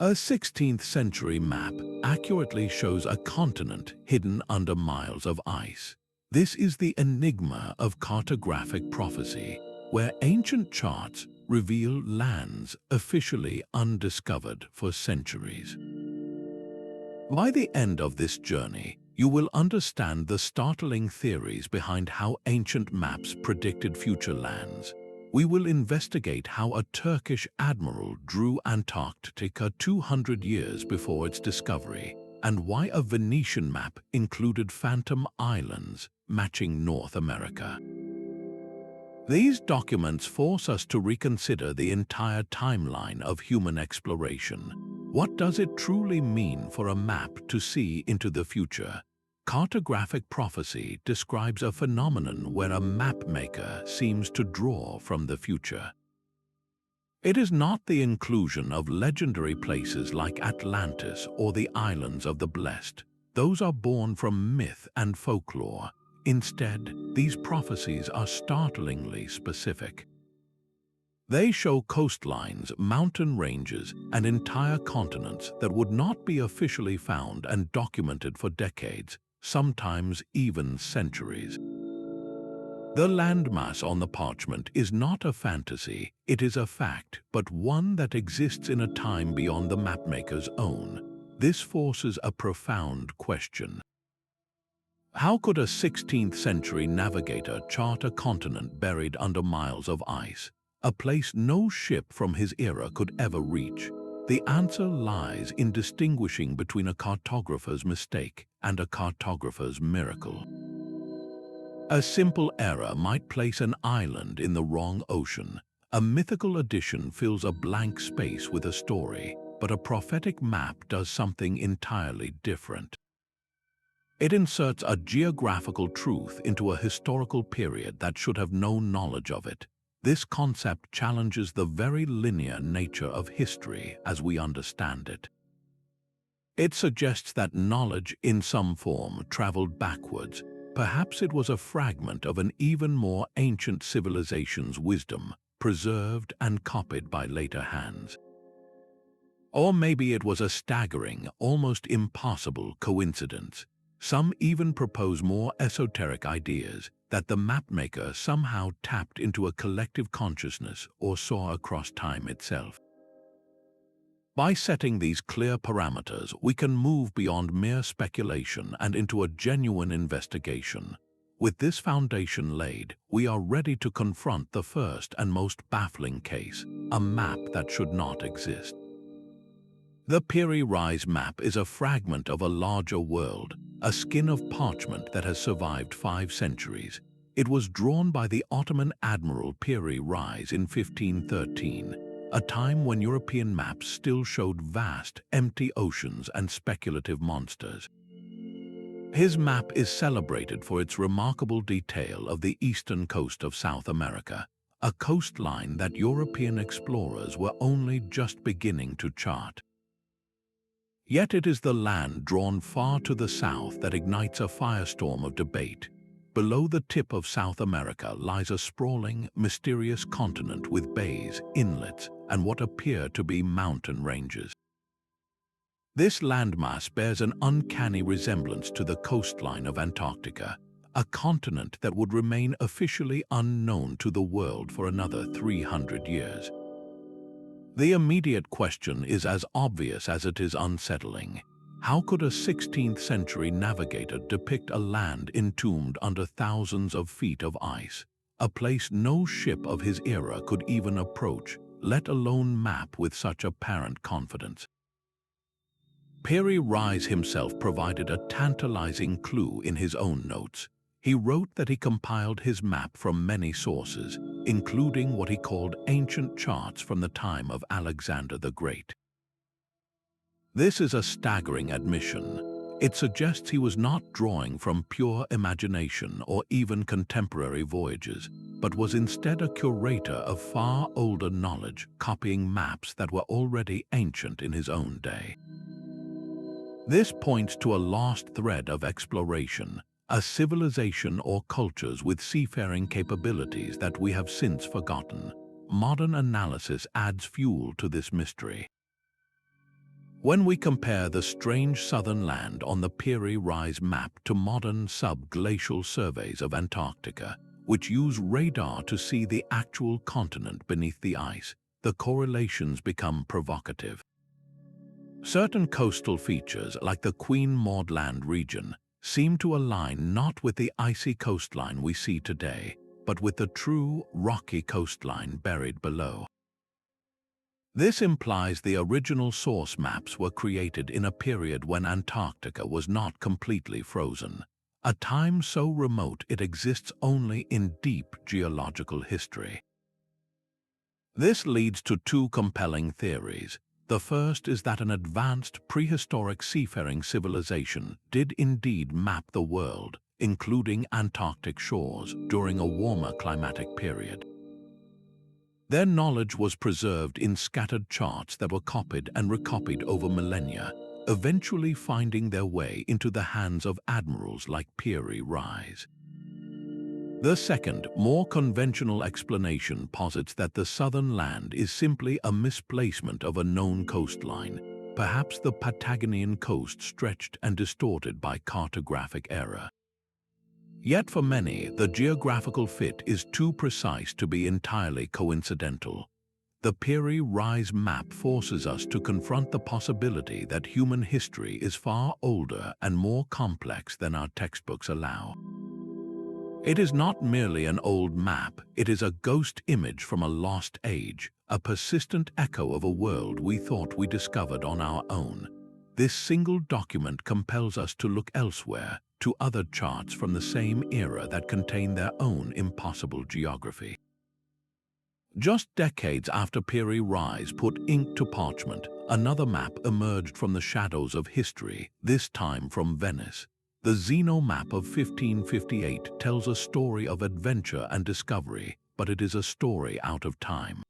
A 16th century map accurately shows a continent hidden under miles of ice. This is the enigma of cartographic prophecy, where ancient charts reveal lands officially undiscovered for centuries. By the end of this journey, you will understand the startling theories behind how ancient maps predicted future lands. We will investigate how a Turkish admiral drew Antarctica 200 years before its discovery, and why a Venetian map included phantom islands matching North America. These documents force us to reconsider the entire timeline of human exploration. What does it truly mean for a map to see into the future? Cartographic prophecy describes a phenomenon where a mapmaker seems to draw from the future. It is not the inclusion of legendary places like Atlantis or the Islands of the Blessed. Those are born from myth and folklore. Instead, these prophecies are startlingly specific. They show coastlines, mountain ranges, and entire continents that would not be officially found and documented for decades, sometimes even centuries. The landmass on the parchment is not a fantasy, it is a fact, but one that exists in a time beyond the mapmaker's own. This forces a profound question. How could a 16th century navigator chart a continent buried under miles of ice, a place no ship from his era could ever reach? The answer lies in distinguishing between a cartographer's mistake and a cartographer's miracle. A simple error might place an island in the wrong ocean. A mythical addition fills a blank space with a story, but a prophetic map does something entirely different. It inserts a geographical truth into a historical period that should have no knowledge of it. This concept challenges the very linear nature of history as we understand it. It suggests that knowledge in some form traveled backwards. Perhaps it was a fragment of an even more ancient civilization's wisdom, preserved and copied by later hands. Or maybe it was a staggering, almost impossible coincidence. Some even propose more esoteric ideas, that the mapmaker somehow tapped into a collective consciousness or saw across time itself. By setting these clear parameters, we can move beyond mere speculation and into a genuine investigation. With this foundation laid, we are ready to confront the first and most baffling case, a map that should not exist. The Piri Reis map is a fragment of a larger world, a skin of parchment that has survived 5 centuries. It was drawn by the Ottoman admiral Piri Reis in 1513, a time when European maps still showed vast, empty oceans and speculative monsters. His map is celebrated for its remarkable detail of the eastern coast of South America, a coastline that European explorers were only just beginning to chart. Yet it is the land drawn far to the south that ignites a firestorm of debate. Below the tip of South America lies a sprawling, mysterious continent with bays, inlets, and what appear to be mountain ranges. This landmass bears an uncanny resemblance to the coastline of Antarctica, a continent that would remain officially unknown to the world for another 300 years. The immediate question is as obvious as it is unsettling. How could a 16th century navigator depict a land entombed under thousands of feet of ice, a place no ship of his era could even approach, let alone map with such apparent confidence? Piri Reis himself provided a tantalizing clue in his own notes. He wrote that he compiled his map from many sources, including what he called ancient charts from the time of Alexander the Great. This is a staggering admission. It suggests he was not drawing from pure imagination or even contemporary voyages, but was instead a curator of far older knowledge, copying maps that were already ancient in his own day. This points to a lost thread of exploration, a civilization or cultures with seafaring capabilities that we have since forgotten. Modern analysis adds fuel to this mystery. When we compare the strange southern land on the Piri Reis map to modern subglacial surveys of Antarctica, which use radar to see the actual continent beneath the ice, the correlations become provocative. Certain coastal features, like the Queen Maud Land region, seem to align not with the icy coastline we see today, but with the true rocky coastline buried below. This implies the original source maps were created in a period when Antarctica was not completely frozen, a time so remote it exists only in deep geological history. This leads to two compelling theories. The first is that an advanced prehistoric seafaring civilization did indeed map the world, including Antarctic shores, during a warmer climatic period. Their knowledge was preserved in scattered charts that were copied and recopied over millennia, eventually finding their way into the hands of admirals like Piri Reis. The second, more conventional explanation posits that the southern land is simply a misplacement of a known coastline, perhaps the Patagonian coast stretched and distorted by cartographic error. Yet for many, the geographical fit is too precise to be entirely coincidental. The Piri Reis map forces us to confront the possibility that human history is far older and more complex than our textbooks allow. It is not merely an old map, it is a ghost image from a lost age, a persistent echo of a world we thought we discovered on our own. This single document compels us to look elsewhere, to other charts from the same era that contain their own impossible geography. Just decades after Piri Reis put ink to parchment, another map emerged from the shadows of history, this time from Venice. The Zeno map of 1558 tells a story of adventure and discovery, but it is a story out of time.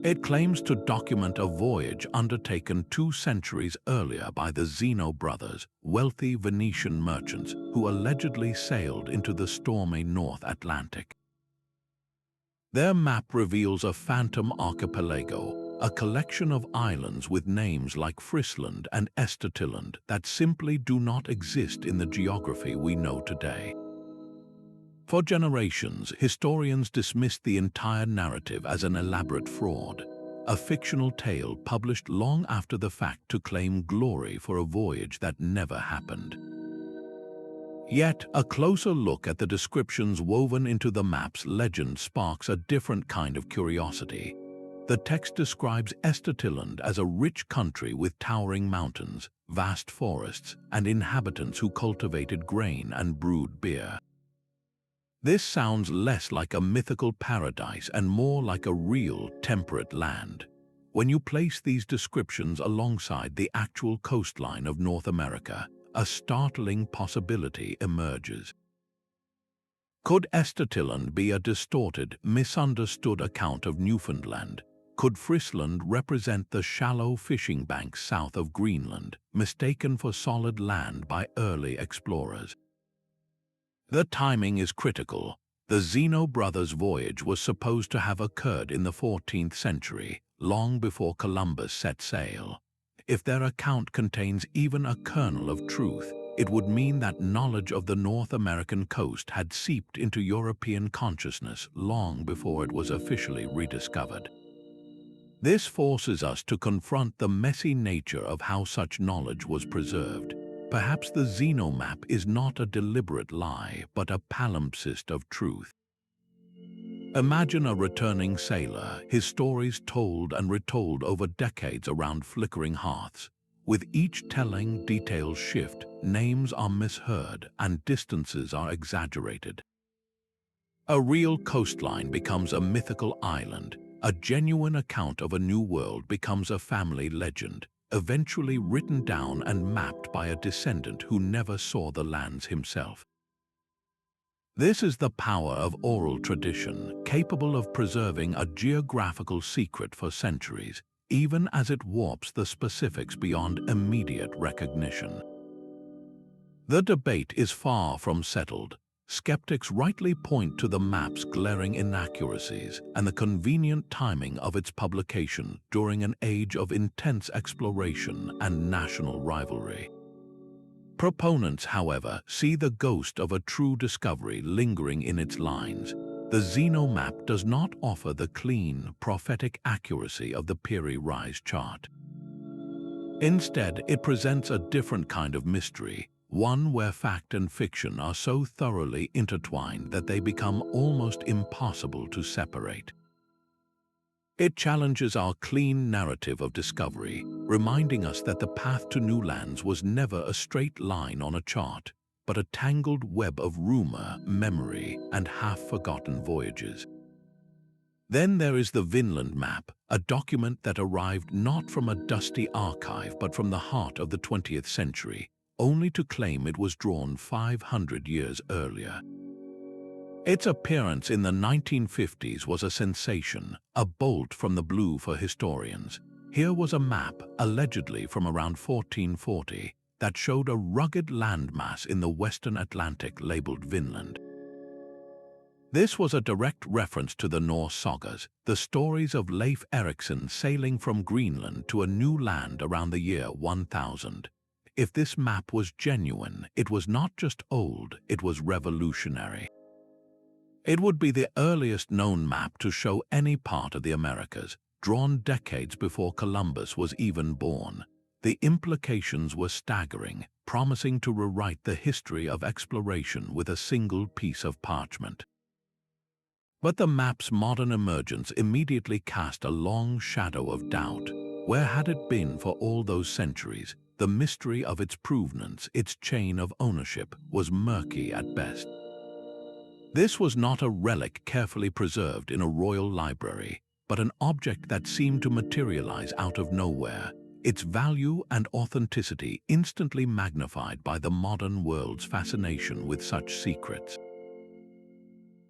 It claims to document a voyage undertaken 2 centuries earlier by the Zeno brothers, wealthy Venetian merchants who allegedly sailed into the stormy North Atlantic. Their map reveals a phantom archipelago, a collection of islands with names like Friesland and Estertilland that simply do not exist in the geography we know today. For generations, historians dismissed the entire narrative as an elaborate fraud, a fictional tale published long after the fact to claim glory for a voyage that never happened. Yet, a closer look at the descriptions woven into the map's legend sparks a different kind of curiosity. The text describes Estertilland as a rich country with towering mountains, vast forests, and inhabitants who cultivated grain and brewed beer. This sounds less like a mythical paradise and more like a real, temperate land. When you place these descriptions alongside the actual coastline of North America, a startling possibility emerges. Could Estertilland be a distorted, misunderstood account of Newfoundland? Could Friesland represent the shallow fishing banks south of Greenland, mistaken for solid land by early explorers? The timing is critical. The Zeno brothers' voyage was supposed to have occurred in the 14th century, long before Columbus set sail. If their account contains even a kernel of truth, it would mean that knowledge of the North American coast had seeped into European consciousness long before it was officially rediscovered. This forces us to confront the messy nature of how such knowledge was preserved. Perhaps the Zeno map is not a deliberate lie, but a palimpsest of truth. Imagine a returning sailor, his stories told and retold over decades around flickering hearths. With each telling, details shift, names are misheard, and distances are exaggerated. A real coastline becomes a mythical island. A genuine account of a new world becomes a family legend, eventually written down and mapped by a descendant who never saw the lands himself. This is the power of oral tradition, capable of preserving a geographical secret for centuries, even as it warps the specifics beyond immediate recognition. The debate is far from settled. skeptics rightly point to the map's glaring inaccuracies and the convenient timing of its publication during an age of intense exploration and national rivalry. Proponents, however, see the ghost of a true discovery lingering in its lines. The Zeno map does not offer the clean, prophetic accuracy of the Piri Reis chart. Instead, it presents a different kind of mystery, one where fact and fiction are so thoroughly intertwined that they become almost impossible to separate. It challenges our clean narrative of discovery, reminding us that the path to new lands was never a straight line on a chart, but a tangled web of rumor, memory, and half-forgotten voyages. Then there is the Vineland Map, a document that arrived not from a dusty archive but from the heart of the 20th century, only to claim it was drawn 500 years earlier. Its appearance in the 1950s was a sensation, a bolt from the blue for historians. Here was a map, allegedly from around 1440, that showed a rugged landmass in the western Atlantic labeled Vineland. This was a direct reference to the Norse sagas, the stories of Leif Erikson sailing from Greenland to a new land around the year 1000. If this map was genuine, it was not just old, it was revolutionary. It would be the earliest known map to show any part of the Americas, drawn decades before Columbus was even born. The implications were staggering, promising to rewrite the history of exploration with a single piece of parchment. But the map's modern emergence immediately cast a long shadow of doubt. Where had it been for all those centuries? The mystery of its provenance, its chain of ownership, was murky at best. This was not a relic carefully preserved in a royal library, but an object that seemed to materialize out of nowhere, its value and authenticity instantly magnified by the modern world's fascination with such secrets.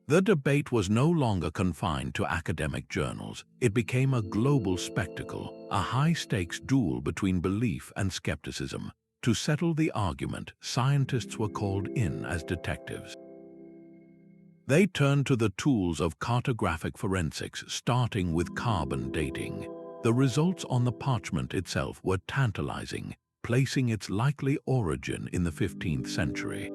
The debate was no longer confined to academic journals. It became a global spectacle, a high-stakes duel between belief and skepticism. To settle the argument, scientists were called in as detectives. They turned to the tools of cartographic forensics, starting with carbon dating. The results on the parchment itself were tantalizing, placing its likely origin in the 15th century.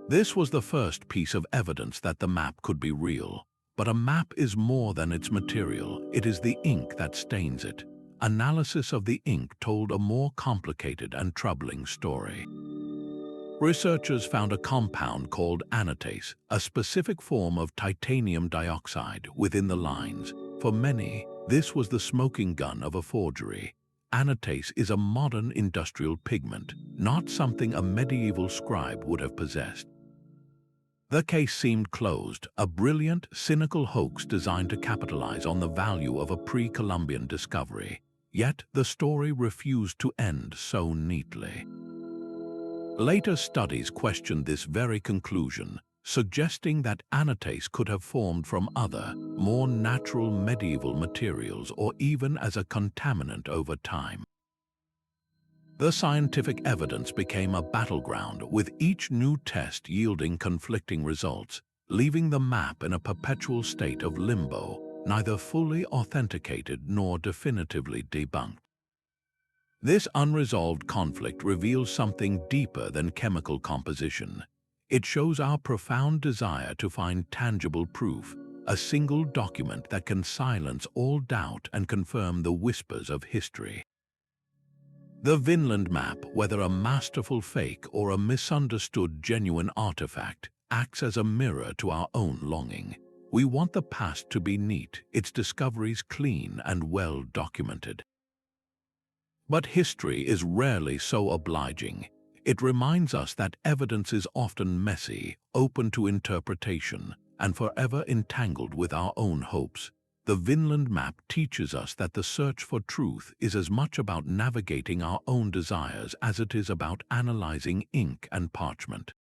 This was the first piece of evidence that the map could be real. But a map is more than its material, it is the ink that stains it. Analysis of the ink told a more complicated and troubling story. Researchers found a compound called anatase, a specific form of titanium dioxide, within the lines. For many, this was the smoking gun of a forgery. Anatase is a modern industrial pigment, not something a medieval scribe would have possessed. The case seemed closed, a brilliant, cynical hoax designed to capitalize on the value of a pre-Columbian discovery. Yet the story refused to end so neatly. Later studies questioned this very conclusion, suggesting that anatase could have formed from other, more natural medieval materials or even as a contaminant over time. The scientific evidence became a battleground, with each new test yielding conflicting results, leaving the map in a perpetual state of limbo, neither fully authenticated nor definitively debunked. This unresolved conflict reveals something deeper than chemical composition. It shows our profound desire to find tangible proof, a single document that can silence all doubt and confirm the whispers of history. The Vineland Map, whether a masterful fake or a misunderstood genuine artifact, acts as a mirror to our own longing. We want the past to be neat, its discoveries clean and well documented. But history is rarely so obliging. It reminds us that evidence is often messy, open to interpretation, and forever entangled with our own hopes. The Vineland Map teaches us that the search for truth is as much about navigating our own desires as it is about analyzing ink and parchment.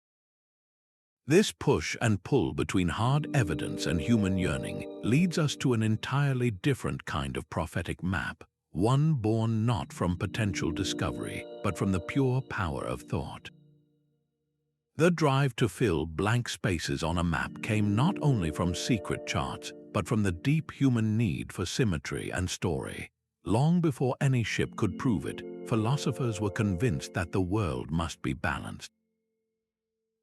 This push and pull between hard evidence and human yearning leads us to an entirely different kind of prophetic map, one born not from potential discovery, but from the pure power of thought. The drive to fill blank spaces on a map came not only from secret charts, but from the deep human need for symmetry and story. Long before any ship could prove it, philosophers were convinced that the world must be balanced.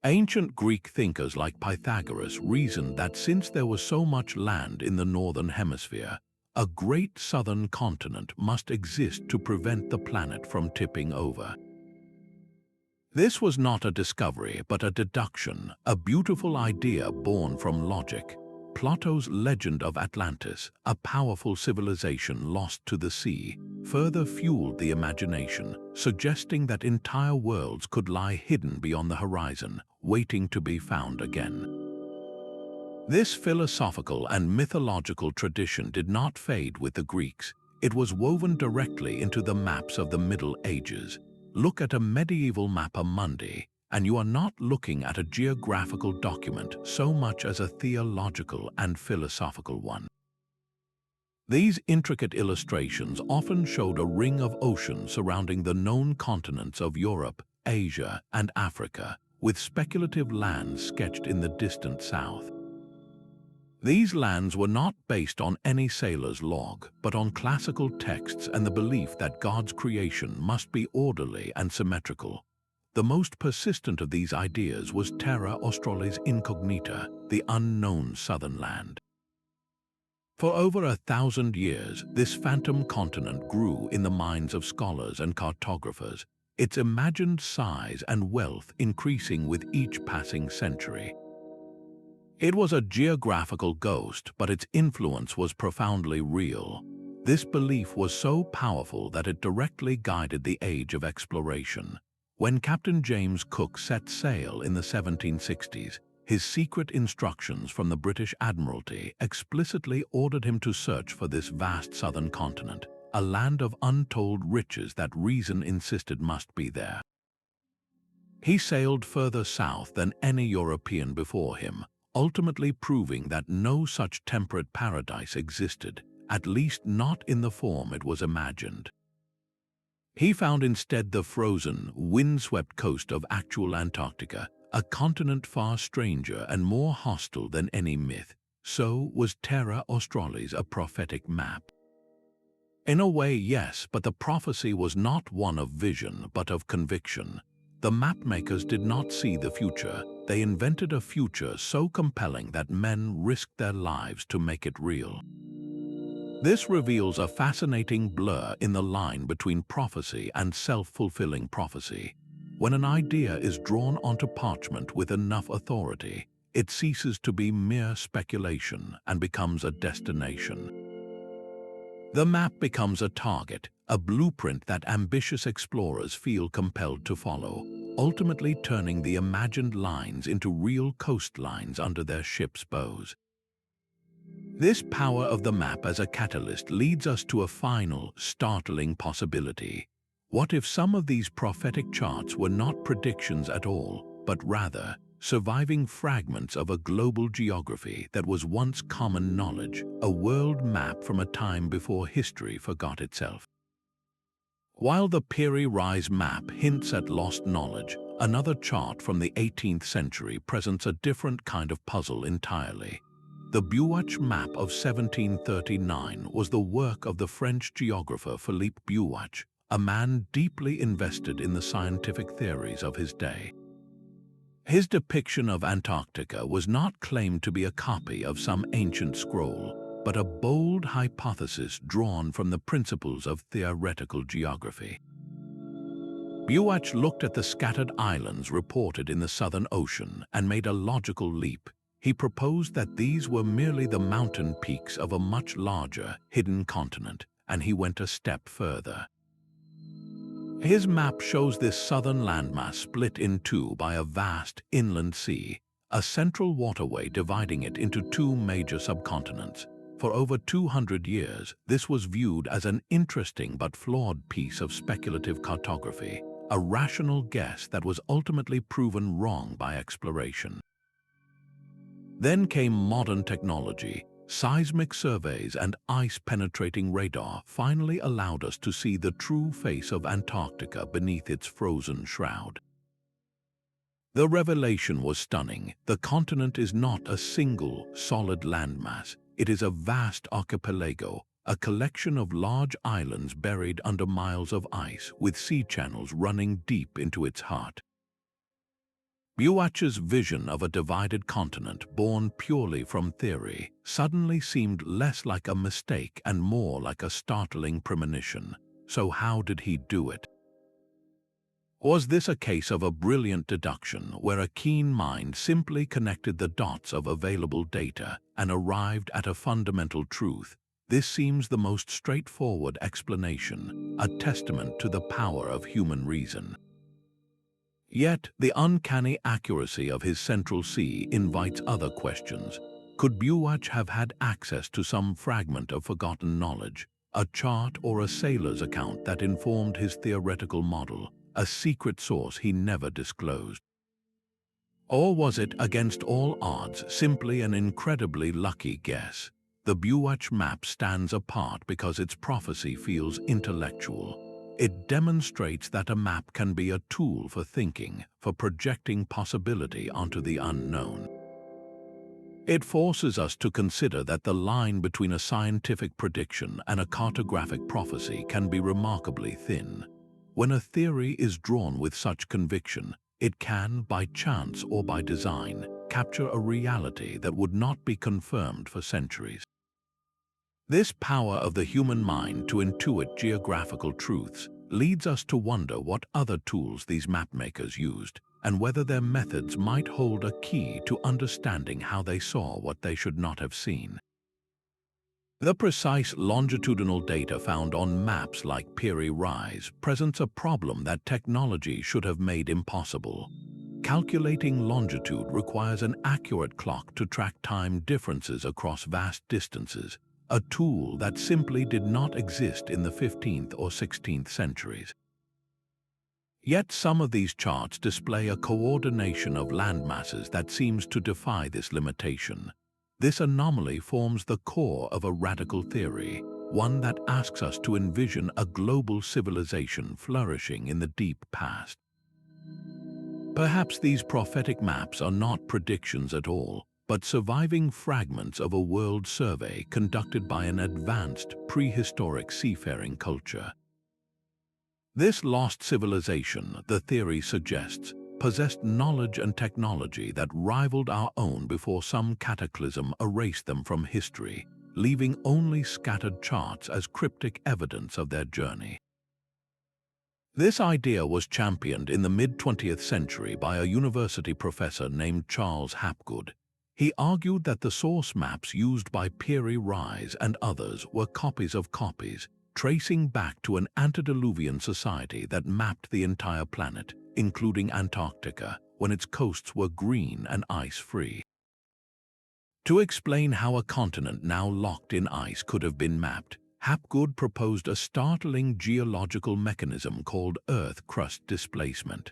Ancient Greek thinkers like Pythagoras reasoned that since there was so much land in the northern hemisphere, a great southern continent must exist to prevent the planet from tipping over. This was not a discovery, but a deduction, a beautiful idea born from logic. Plato's legend of Atlantis, a powerful civilization lost to the sea, further fueled the imagination, suggesting that entire worlds could lie hidden beyond the horizon, waiting to be found again. This philosophical and mythological tradition did not fade with the Greeks. It was woven directly into the maps of the Middle Ages. Look at a medieval mappa mundi, and you are not looking at a geographical document so much as a theological and philosophical one. These intricate illustrations often showed a ring of ocean surrounding the known continents of Europe, Asia, and Africa, with speculative lands sketched in the distant south. These lands were not based on any sailor's log, but on classical texts and the belief that God's creation must be orderly and symmetrical. The most persistent of these ideas was Terra Australis incognita, the unknown southern land. For over 1,000 years, this phantom continent grew in the minds of scholars and cartographers, its imagined size and wealth increasing with each passing century. It was a geographical ghost, but its influence was profoundly real. This belief was so powerful that it directly guided the age of exploration. When Captain James Cook set sail in the 1760s, his secret instructions from the British Admiralty explicitly ordered him to search for this vast southern continent, a land of untold riches that reason insisted must be there. He sailed further south than any European before him, ultimately proving that no such temperate paradise existed, at least not in the form it was imagined. He found instead the frozen, windswept coast of actual Antarctica, a continent far stranger and more hostile than any myth. So was Terra Australis a prophetic map? In a way, yes, but the prophecy was not one of vision, but of conviction. The mapmakers did not see the future. They invented a future so compelling that men risked their lives to make it real. This reveals a fascinating blur in the line between prophecy and self-fulfilling prophecy. When an idea is drawn onto parchment with enough authority, it ceases to be mere speculation and becomes a destination. The map becomes a target, a blueprint that ambitious explorers feel compelled to follow, ultimately turning the imagined lines into real coastlines under their ships' bows. This power of the map as a catalyst leads us to a final, startling possibility. What if some of these prophetic charts were not predictions at all, but rather surviving fragments of a global geography that was once common knowledge, a world map from a time before history forgot itself? While the Piri Reis map hints at lost knowledge, another chart from the 18th century presents a different kind of puzzle entirely. The Buache map of 1739 was the work of the French geographer Philippe Buache, a man deeply invested in the scientific theories of his day. His depiction of Antarctica was not claimed to be a copy of some ancient scroll, but a bold hypothesis drawn from the principles of theoretical geography. Buache looked at the scattered islands reported in the Southern Ocean and made a logical leap. He proposed that these were merely the mountain peaks of a much larger, hidden continent, and he went a step further. His map shows this southern landmass split in two by a vast inland sea, a central waterway dividing it into two major subcontinents. For over 200 years, this was viewed as an interesting but flawed piece of speculative cartography, a rational guess that was ultimately proven wrong by exploration. Then came modern technology. Seismic surveys and ice-penetrating radar finally allowed us to see the true face of Antarctica beneath its frozen shroud. The revelation was stunning. The continent is not a single, solid landmass. It is a vast archipelago, a collection of large islands buried under miles of ice, with sea channels running deep into its heart. Buache's vision of a divided continent, born purely from theory, suddenly seemed less like a mistake and more like a startling premonition. So how did he do it? Was this a case of a brilliant deduction where a keen mind simply connected the dots of available data and arrived at a fundamental truth? This seems the most straightforward explanation, a testament to the power of human reason. Yet, the uncanny accuracy of his central sea invites other questions. Could Buache have had access to some fragment of forgotten knowledge, a chart or a sailor's account that informed his theoretical model, a secret source he never disclosed? Or was it, against all odds, simply an incredibly lucky guess? The Buache map stands apart because its prophecy feels intellectual. It demonstrates that a map can be a tool for thinking, for projecting possibility onto the unknown. It forces us to consider that the line between a scientific prediction and a cartographic prophecy can be remarkably thin. When a theory is drawn with such conviction, it can, by chance or by design, capture a reality that would not be confirmed for centuries. This power of the human mind to intuit geographical truths leads us to wonder what other tools these mapmakers used, and whether their methods might hold a key to understanding how they saw what they should not have seen. The precise longitudinal data found on maps like Piri Reis presents a problem that technology should have made impossible. Calculating longitude requires an accurate clock to track time differences across vast distances, a tool that simply did not exist in the 15th or 16th centuries. Yet some of these charts display a coordination of landmasses that seems to defy this limitation. This anomaly forms the core of a radical theory, one that asks us to envision a global civilization flourishing in the deep past. Perhaps these prophetic maps are not predictions at all, but surviving fragments of a world survey conducted by an advanced, prehistoric seafaring culture. This lost civilization, the theory suggests, possessed knowledge and technology that rivaled our own before some cataclysm erased them from history, leaving only scattered charts as cryptic evidence of their journey. This idea was championed in the mid-20th century by a university professor named Charles Hapgood. He argued that the source maps used by Piri Reis and others were copies of copies, tracing back to an antediluvian society that mapped the entire planet, including Antarctica, when its coasts were green and ice-free. To explain how a continent now locked in ice could have been mapped, Hapgood proposed a startling geological mechanism called Earth crust displacement.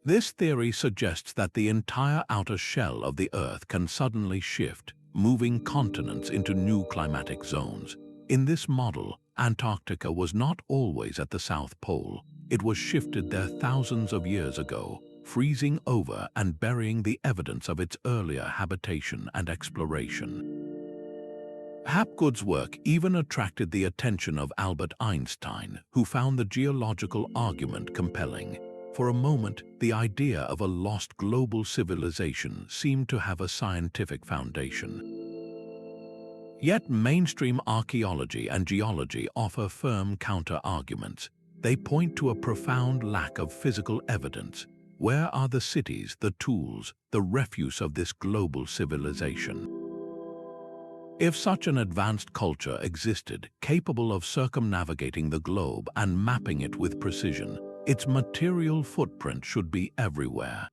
This theory suggests that the entire outer shell of the Earth can suddenly shift, moving continents into new climatic zones. In this model, Antarctica was not always at the South Pole. It was shifted there thousands of years ago, freezing over and burying the evidence of its earlier habitation and exploration. Hapgood's work even attracted the attention of Albert Einstein, who found the geological argument compelling. For a moment, the idea of a lost global civilization seemed to have a scientific foundation. Yet mainstream archaeology and geology offer firm counter-arguments. They point to a profound lack of physical evidence. Where are the cities, the tools, the refuse of this global civilization? If such an advanced culture existed, capable of circumnavigating the globe and mapping it with precision, its material footprint should be everywhere.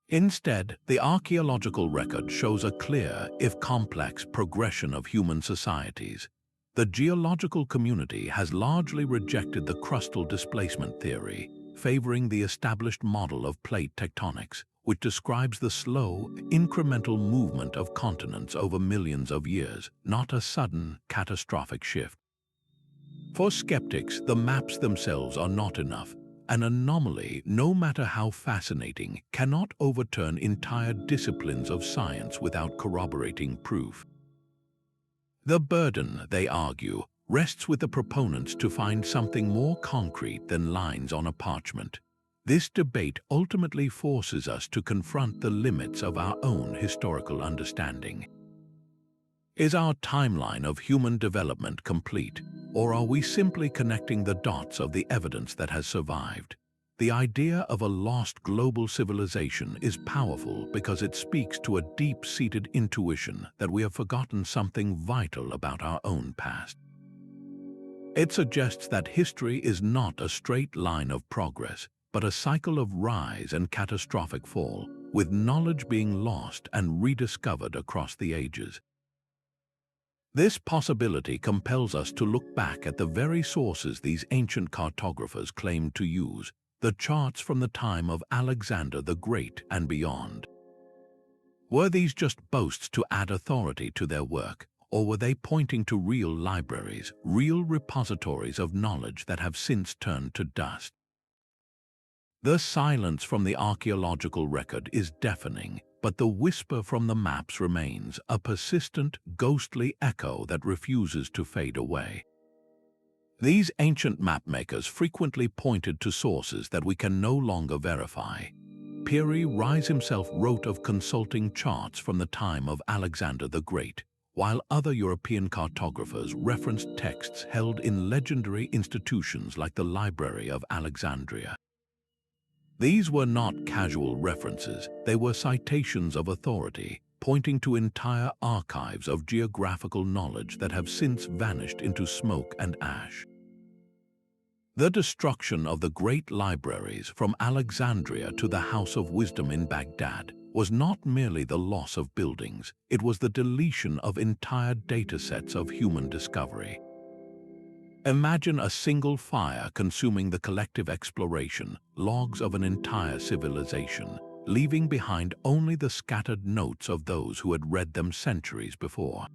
Instead, the archaeological record shows a clear, if complex, progression of human societies. The geological community has largely rejected the crustal displacement theory, favoring the established model of plate tectonics, which describes the slow, incremental movement of continents over millions of years, not a sudden, catastrophic shift. For skeptics, the maps themselves are not enough. An anomaly, no matter how fascinating, cannot overturn entire disciplines of science without corroborating proof. The burden, they argue, rests with the proponents to find something more concrete than lines on a parchment. This debate ultimately forces us to confront the limits of our own historical understanding. Is our timeline of human development complete, or are we simply connecting the dots of the evidence that has survived? The idea of a lost global civilization is powerful because it speaks to a deep-seated intuition that we have forgotten something vital about our own past. It suggests that history is not a straight line of progress, but a cycle of rise and catastrophic fall, with knowledge being lost and rediscovered across the ages. This possibility compels us to look back at the very sources these ancient cartographers claimed to use, the charts from the time of Alexander the Great and beyond. Were these just boasts to add authority to their work, or were they pointing to real libraries, real repositories of knowledge that have since turned to dust? The silence from the archaeological record is deafening, but the whisper from the maps remains, a persistent, ghostly echo that refuses to fade away. These ancient mapmakers frequently pointed to sources that we can no longer verify. Piri Reis himself wrote of consulting charts from the time of Alexander the Great, while other European cartographers referenced texts held in legendary institutions like the Library of Alexandria. These were not casual references, they were citations of authority, pointing to entire archives of geographical knowledge that have since vanished into smoke and ash. The destruction of the great libraries from Alexandria to the House of Wisdom in Baghdad was not merely the loss of buildings, it was the deletion of entire datasets of human discovery. Imagine a single fire consuming the collective exploration, logs of an entire civilization, leaving behind only the scattered notes of those who had read them centuries before.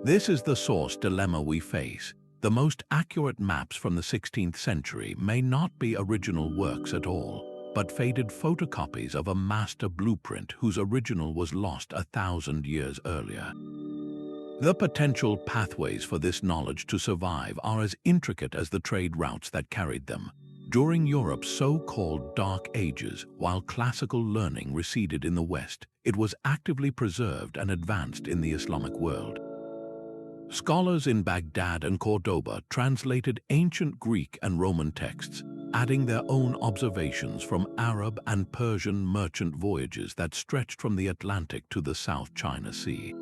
This is the source dilemma we face. The most accurate maps from the 16th century may not be original works at all, but faded photocopies of a master blueprint whose original was lost 1,000 years earlier. The potential pathways for this knowledge to survive are as intricate as the trade routes that carried them. During Europe's so-called Dark Ages, while classical learning receded in the West, it was actively preserved and advanced in the Islamic world. Scholars in Baghdad and Cordoba translated ancient Greek and Roman texts, adding their own observations from Arab and Persian merchant voyages that stretched from the Atlantic to the South China Sea.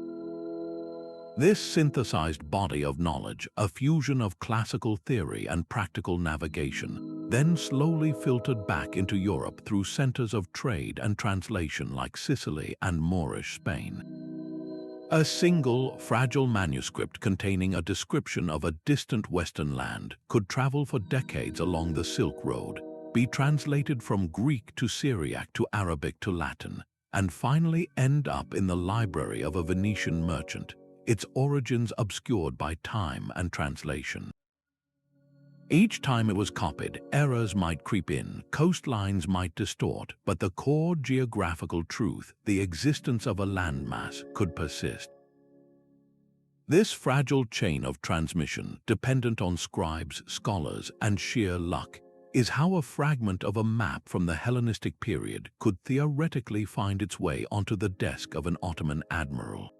This synthesized body of knowledge, a fusion of classical theory and practical navigation, then slowly filtered back into Europe through centers of trade and translation like Sicily and Moorish Spain. A single, fragile manuscript containing a description of a distant Western land could travel for decades along the Silk Road, be translated from Greek to Syriac to Arabic to Latin, and finally end up in the library of a Venetian merchant, its origins obscured by time and translation. Each time it was copied, errors might creep in, coastlines might distort, but the core geographical truth, the existence of a landmass, could persist. This fragile chain of transmission, dependent on scribes, scholars, and sheer luck, is how a fragment of a map from the Hellenistic period could theoretically find its way onto the desk of an Ottoman admiral.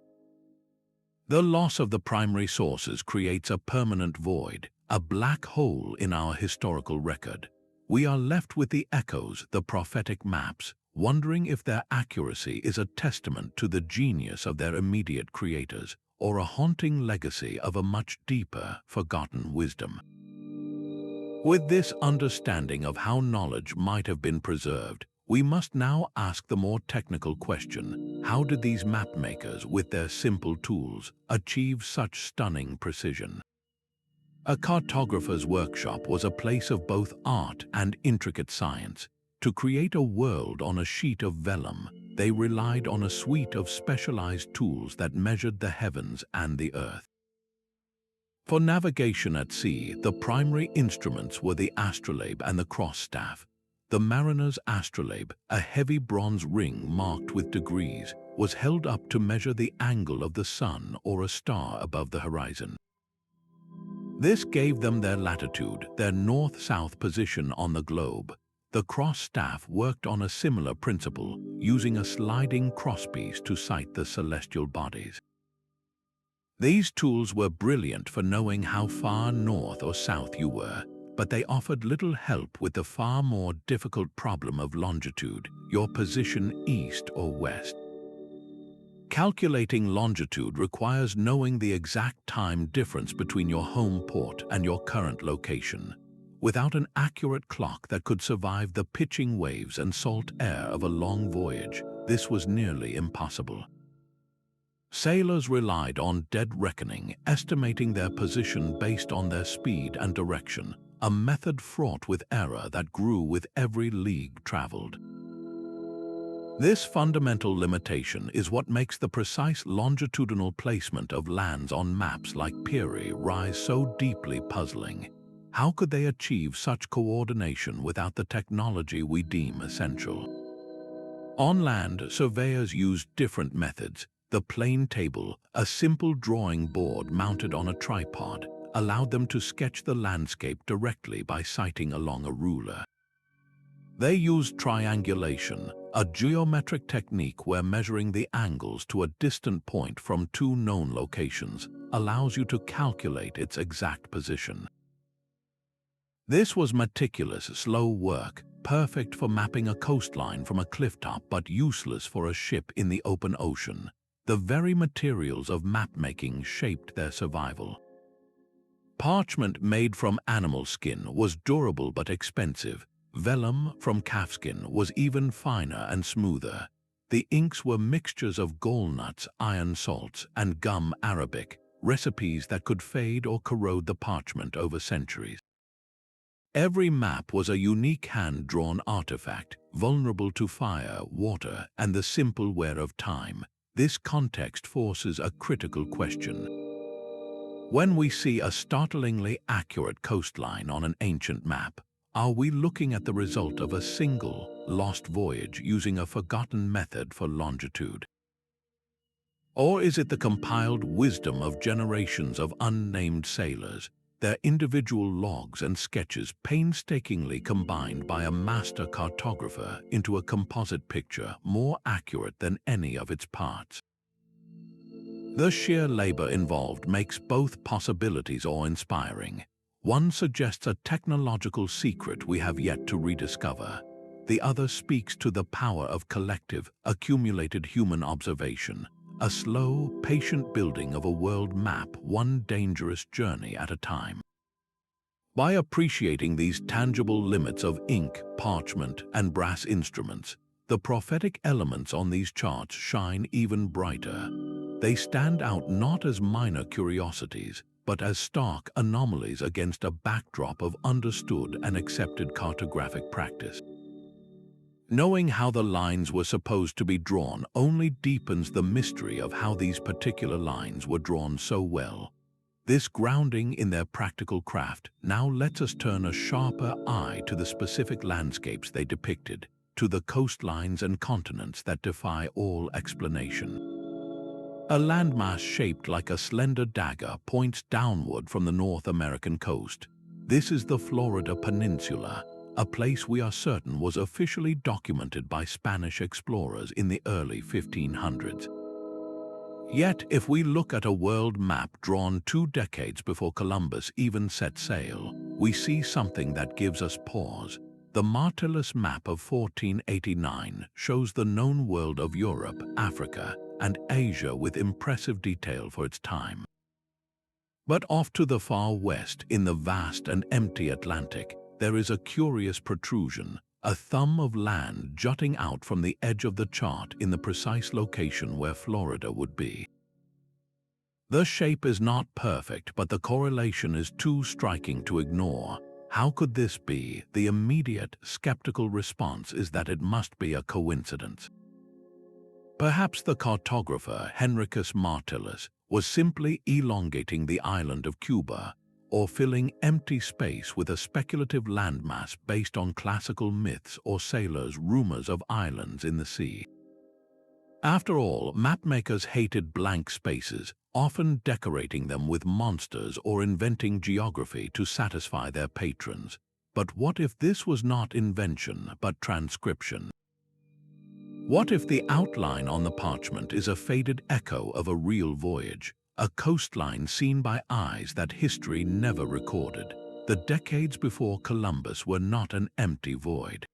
The loss of the primary sources creates a permanent void, a black hole in our historical record. We are left with the echoes, the prophetic maps, wondering if their accuracy is a testament to the genius of their immediate creators, or a haunting legacy of a much deeper, forgotten wisdom. With this understanding of how knowledge might have been preserved, we must now ask the more technical question: how did these mapmakers, with their simple tools, achieve such stunning precision? A cartographer's workshop was a place of both art and intricate science. To create a world on a sheet of vellum, they relied on a suite of specialized tools that measured the heavens and the earth. For navigation at sea, the primary instruments were the astrolabe and the cross staff. The mariner's astrolabe, a heavy bronze ring marked with degrees, was held up to measure the angle of the sun or a star above the horizon. This gave them their latitude, their north-south position on the globe. The cross staff worked on a similar principle, using a sliding crosspiece to sight the celestial bodies. These tools were brilliant for knowing how far north or south you were, but they offered little help with the far more difficult problem of longitude, your position east or west. Calculating longitude requires knowing the exact time difference between your home port and your current location. Without an accurate clock that could survive the pitching waves and salt air of a long voyage, this was nearly impossible. Sailors relied on dead reckoning, estimating their position based on their speed and direction, a method fraught with error that grew with every league traveled. This fundamental limitation is what makes the precise longitudinal placement of lands on maps like Piri Reis so deeply puzzling. How could they achieve such coordination without the technology we deem essential? On land, surveyors used different methods. The plane table, a simple drawing board mounted on a tripod, allowed them to sketch the landscape directly by sighting along a ruler. They used triangulation, a geometric technique where measuring the angles to a distant point from two known locations allows you to calculate its exact position. This was meticulous, slow work, perfect for mapping a coastline from a clifftop but useless for a ship in the open ocean. The very materials of map-making shaped their survival. Parchment made from animal skin was durable but expensive. Vellum from calfskin was even finer and smoother. The inks were mixtures of gallnuts, iron salts, and gum arabic, recipes that could fade or corrode the parchment over centuries. Every map was a unique hand-drawn artifact, vulnerable to fire, water, and the simple wear of time. This context forces a critical question. When we see a startlingly accurate coastline on an ancient map, are we looking at the result of a single, lost voyage using a forgotten method for longitude? Or is it the compiled wisdom of generations of unnamed sailors, their individual logs and sketches painstakingly combined by a master cartographer into a composite picture more accurate than any of its parts? The sheer labor involved makes both possibilities awe-inspiring. One suggests a technological secret we have yet to rediscover. The other speaks to the power of collective, accumulated human observation, a slow, patient building of a world map, one dangerous journey at a time. By appreciating these tangible limits of ink, parchment, and brass instruments, the prophetic elements on these charts shine even brighter. They stand out not as minor curiosities, but as stark anomalies against a backdrop of understood and accepted cartographic practice. Knowing how the lines were supposed to be drawn only deepens the mystery of how these particular lines were drawn so well. This grounding in their practical craft now lets us turn a sharper eye to the specific landscapes they depicted, to the coastlines and continents that defy all explanation. A landmass shaped like a slender dagger points downward from the North American coast. This is the Florida Peninsula, a place we are certain was officially documented by Spanish explorers in the early 1500s. Yet, if we look at a world map drawn 2 decades before Columbus even set sail, we see something that gives us pause. The Martellus Map of 1489 shows the known world of Europe, Africa, and Asia with impressive detail for its time. But off to the far west, in the vast and empty Atlantic, there is a curious protrusion, a thumb of land jutting out from the edge of the chart in the precise location where Florida would be. The shape is not perfect, but the correlation is too striking to ignore. How could this be? The immediate, skeptical response is that it must be a coincidence. Perhaps the cartographer Henricus Martellus was simply elongating the island of Cuba, or filling empty space with a speculative landmass based on classical myths or sailors' rumors of islands in the sea. After all, mapmakers hated blank spaces, often decorating them with monsters or inventing geography to satisfy their patrons. But what if this was not invention, but transcription? What if the outline on the parchment is a faded echo of a real voyage, a coastline seen by eyes that history never recorded? The decades before Columbus were not an empty void.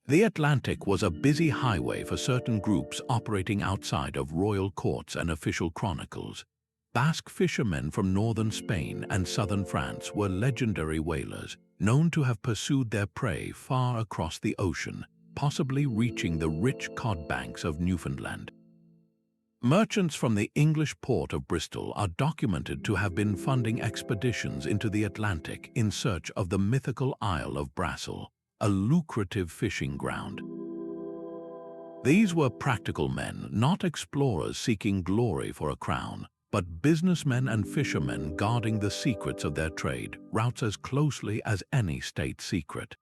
The Atlantic was a busy highway for certain groups operating outside of royal courts and official chronicles. Basque fishermen from northern Spain and southern France were legendary whalers, known to have pursued their prey far across the ocean, possibly reaching the rich cod banks of Newfoundland. Merchants from the English port of Bristol are documented to have been funding expeditions into the Atlantic in search of the mythical Isle of Brassel, a lucrative fishing ground. These were practical men, not explorers seeking glory for a crown, but businessmen and fishermen guarding the secrets of their trade routes as closely as any state secret.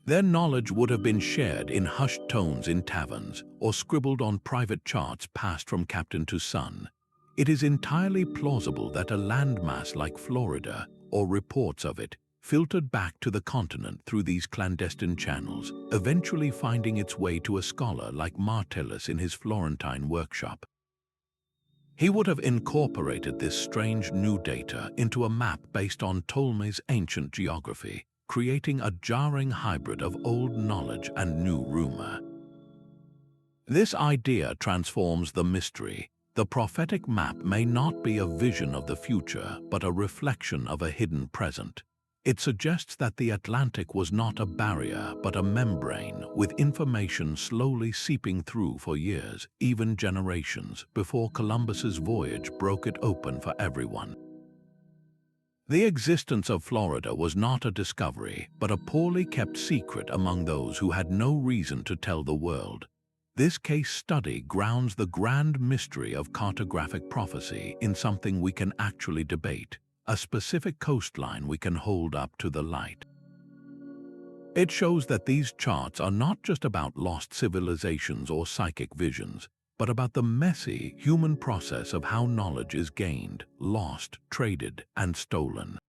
Their knowledge would have been shared in hushed tones in taverns or scribbled on private charts passed from captain to son. It is entirely plausible that a landmass like Florida, or reports of it, filtered back to the continent through these clandestine channels, eventually finding its way to a scholar like Martellus in his Florentine workshop. He would have incorporated this strange new data into a map based on Ptolemy's ancient geography, creating a jarring hybrid of old knowledge and new rumor. This idea transforms the mystery. The prophetic map may not be a vision of the future, but a reflection of a hidden present. It suggests that the Atlantic was not a barrier, but a membrane, with information slowly seeping through for years, even generations, before Columbus's voyage broke it open for everyone. The existence of Florida was not a discovery, but a poorly kept secret among those who had no reason to tell the world. This case study grounds the grand mystery of cartographic prophecy in something we can actually debate, a specific coastline we can hold up to the light. It shows that these charts are not just about lost civilizations or psychic visions, but about the messy human process of how knowledge is gained, lost, traded, and stolen.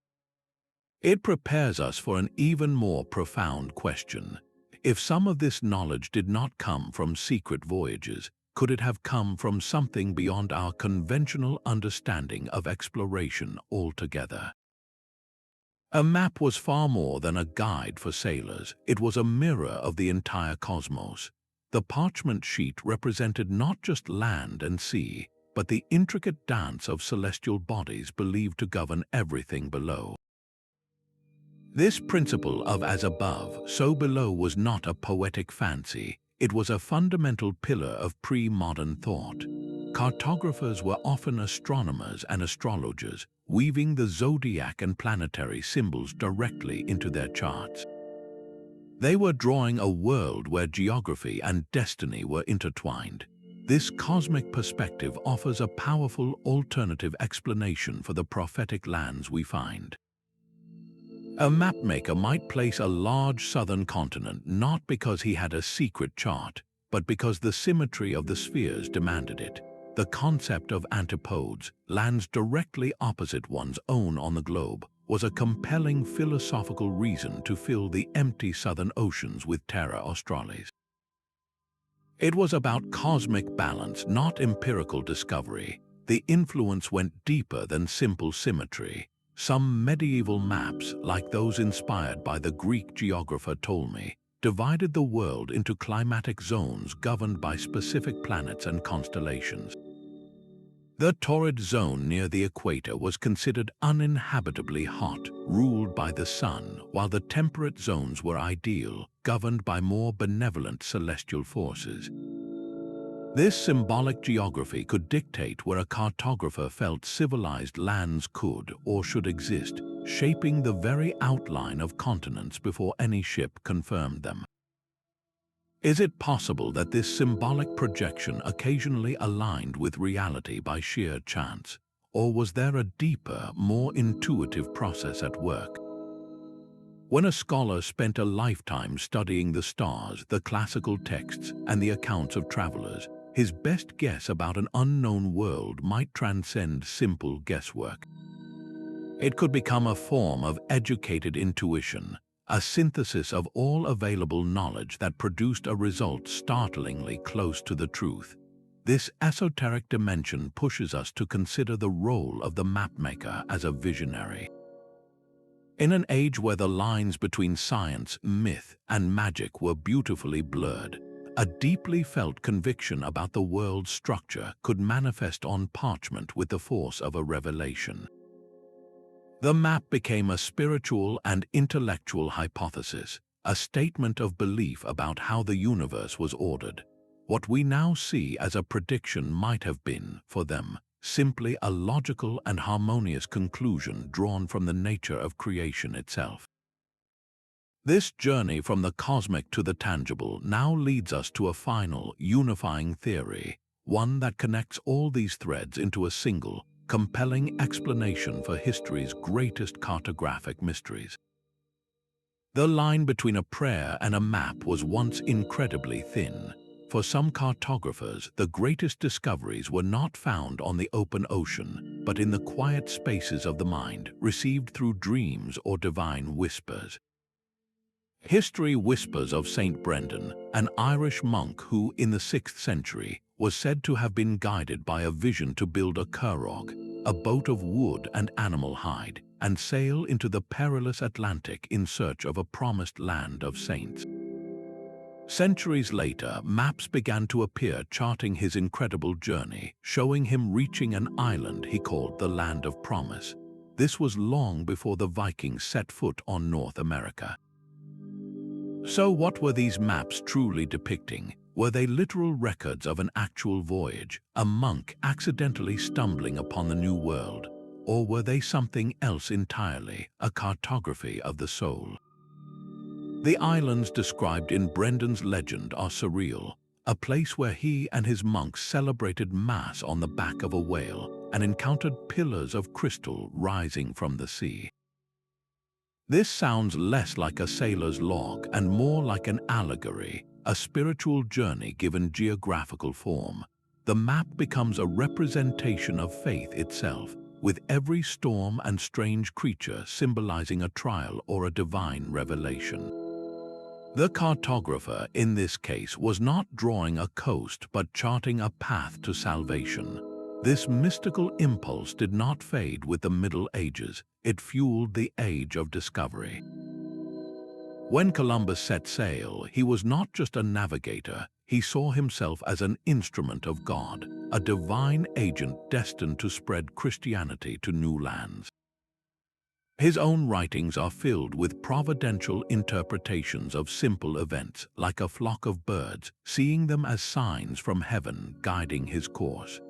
It prepares us for an even more profound question. If some of this knowledge did not come from secret voyages, could it have come from something beyond our conventional understanding of exploration altogether? A map was far more than a guide for sailors. It was a mirror of the entire cosmos. The parchment sheet represented not just land and sea, but the intricate dance of celestial bodies believed to govern everything below. This principle of as above, so below was not a poetic fancy. It was a fundamental pillar of pre-modern thought. Cartographers were often astronomers and astrologers, weaving the zodiac and planetary symbols directly into their charts. They were drawing a world where geography and destiny were intertwined. This cosmic perspective offers a powerful alternative explanation for the prophetic lands we find. A mapmaker might place a large southern continent not because he had a secret chart, but because the symmetry of the spheres demanded it. The concept of antipodes, lands directly opposite one's own on the globe, was a compelling philosophical reason to fill the empty southern oceans with Terra Australis. It was about cosmic balance, not empirical discovery. The influence went deeper than simple symmetry. Some medieval maps, like those inspired by the Greek geographer Ptolemy, divided the world into climatic zones governed by specific planets and constellations. The torrid zone near the equator was considered uninhabitably hot, ruled by the sun, while the temperate zones were ideal, governed by more benevolent celestial forces. This symbolic geography could dictate where a cartographer felt civilized lands could or should exist, shaping the very outline of continents before any ship confirmed them. Is it possible that this symbolic projection occasionally aligned with reality by sheer chance? Or was there a deeper, more intuitive process at work? When a scholar spent a lifetime studying the stars, the classical texts, and the accounts of travelers, his best guess about an unknown world might transcend simple guesswork. It could become a form of educated intuition, a synthesis of all available knowledge that produced a result startlingly close to the truth. This esoteric dimension pushes us to consider the role of the mapmaker as a visionary. In an age where the lines between science, myth, and magic were beautifully blurred, a deeply felt conviction about the world's structure could manifest on parchment with the force of a revelation. The map became a spiritual and intellectual hypothesis, a statement of belief about how the universe was ordered. What we now see as a prediction might have been, for them, simply a logical and harmonious conclusion drawn from the nature of creation itself. This journey from the cosmic to the tangible now leads us to a final, unifying theory, one that connects all these threads into a single, compelling explanation for history's greatest cartographic mysteries. The line between a prayer and a map was once incredibly thin. For some cartographers, the greatest discoveries were not found on the open ocean, but in the quiet spaces of the mind, received through dreams or divine whispers. History whispers of Saint Brendan, an Irish monk who, in the 6th century, was said to have been guided by a vision to build a curragh, a boat of wood and animal hide, and sail into the perilous Atlantic in search of a promised land of saints. Centuries later, maps began to appear charting his incredible journey, showing him reaching an island he called the Land of Promise. This was long before the Vikings set foot on North America. So what were these maps truly depicting? Were they literal records of an actual voyage, a monk accidentally stumbling upon the New World? Or were they something else entirely, a cartography of the soul? The islands described in Brendan's legend are surreal, a place where he and his monks celebrated Mass on the back of a whale and encountered pillars of crystal rising from the sea. This sounds less like a sailor's log and more like an allegory, a spiritual journey given geographical form. The map becomes a representation of faith itself, with every storm and strange creature symbolizing a trial or a divine revelation. The cartographer, in this case, was not drawing a coast but charting a path to salvation. This mystical impulse did not fade with the Middle Ages. It fueled the Age of Discovery. When Columbus set sail, he was not just a navigator. He saw himself as an instrument of God, a divine agent destined to spread Christianity to new lands. His own writings are filled with providential interpretations of simple events, like a flock of birds, seeing them as signs from heaven guiding his course.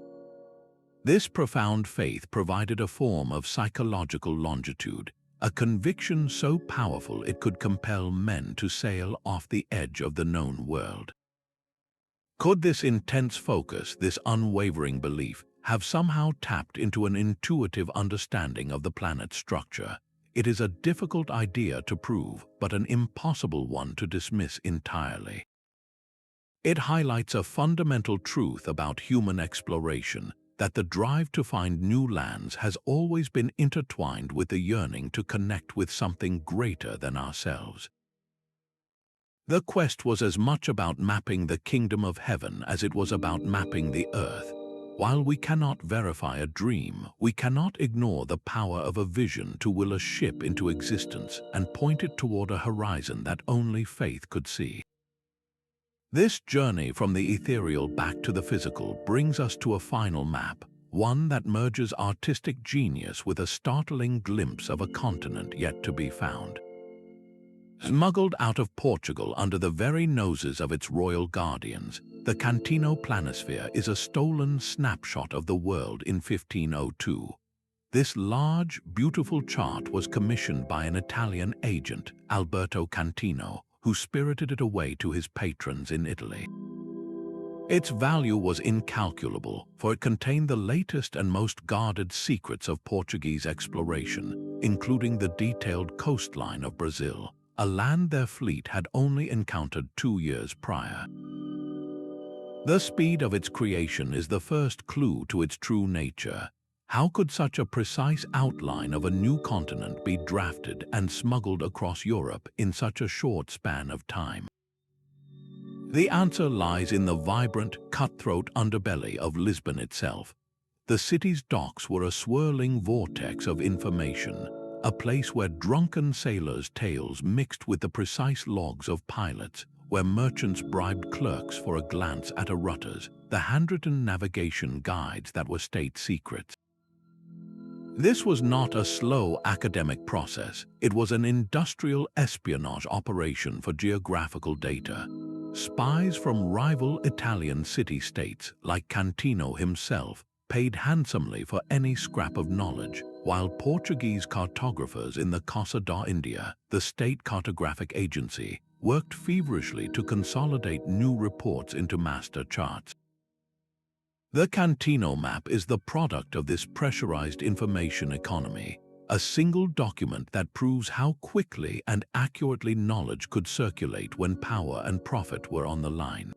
This profound faith provided a form of psychological longitude, a conviction so powerful it could compel men to sail off the edge of the known world. Could this intense focus, this unwavering belief, have somehow tapped into an intuitive understanding of the planet's structure? It is a difficult idea to prove, but an impossible one to dismiss entirely. It highlights a fundamental truth about human exploration, that the drive to find new lands has always been intertwined with the yearning to connect with something greater than ourselves. The quest was as much about mapping the kingdom of heaven as it was about mapping the earth. While we cannot verify a dream, we cannot ignore the power of a vision to will a ship into existence and point it toward a horizon that only faith could see. This journey from the ethereal back to the physical brings us to a final map, one that merges artistic genius with a startling glimpse of a continent yet to be found. Smuggled out of Portugal under the very noses of its royal guardians, the Cantino Planisphere is a stolen snapshot of the world in 1502. This large, beautiful chart was commissioned by an Italian agent, Alberto Cantino, who spirited it away to his patrons in Italy. Its value was incalculable, for it contained the latest and most guarded secrets of Portuguese exploration, including the detailed coastline of Brazil, a land their fleet had only encountered 2 years prior. The speed of its creation is the first clue to its true nature. How could such a precise outline of a new continent be drafted and smuggled across Europe in such a short span of time? The answer lies in the vibrant, cutthroat underbelly of Lisbon itself. The city's docks were a swirling vortex of information, a place where drunken sailors' tales mixed with the precise logs of pilots, where merchants bribed clerks for a glance at a rutters, the handwritten navigation guides that were state secrets. This was not a slow academic process. It was an industrial espionage operation for geographical data. Spies from rival Italian city-states, like Cantino himself, paid handsomely for any scrap of knowledge, while Portuguese cartographers in the Casa da India, the state cartographic agency, worked feverishly to consolidate new reports into master charts. The Cantino map is the product of this pressurized information economy, a single document that proves how quickly and accurately knowledge could circulate when power and profit were on the line.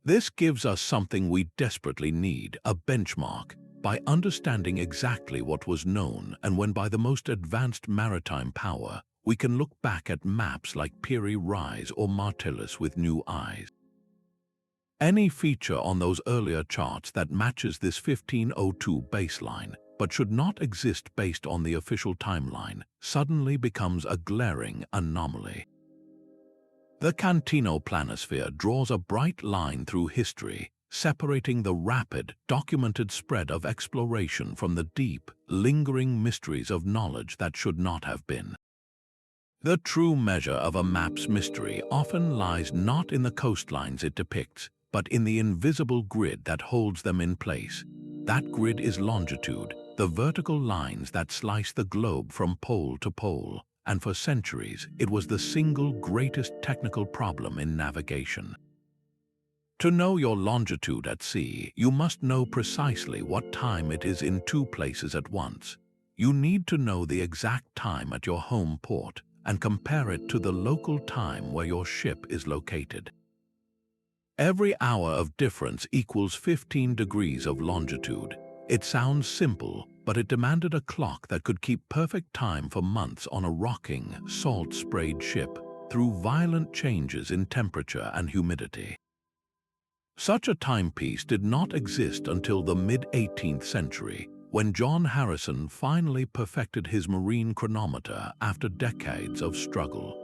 This gives us something we desperately need, a benchmark. By understanding exactly what was known and when by the most advanced maritime power, we can look back at maps like Piri Reis or Martellus with new eyes. Any feature on those earlier charts that matches this 1502 baseline, but should not exist based on the official timeline, suddenly becomes a glaring anomaly. The Cantino Planisphere draws a bright line through history, separating the rapid, documented spread of exploration from the deep, lingering mysteries of knowledge that should not have been. The true measure of a map's mystery often lies not in the coastlines it depicts, but in the invisible grid that holds them in place. That grid is longitude, the vertical lines that slice the globe from pole to pole, and for centuries it was the single greatest technical problem in navigation. To know your longitude at sea, you must know precisely what time it is in 2 places at once. You need to know the exact time at your home port and compare it to the local time where your ship is located. Every hour of difference equals 15 degrees of longitude. It sounds simple, but it demanded a clock that could keep perfect time for months on a rocking, salt-sprayed ship through violent changes in temperature and humidity. Such a timepiece did not exist until the mid-18th century, when John Harrison finally perfected his marine chronometer after decades of struggle.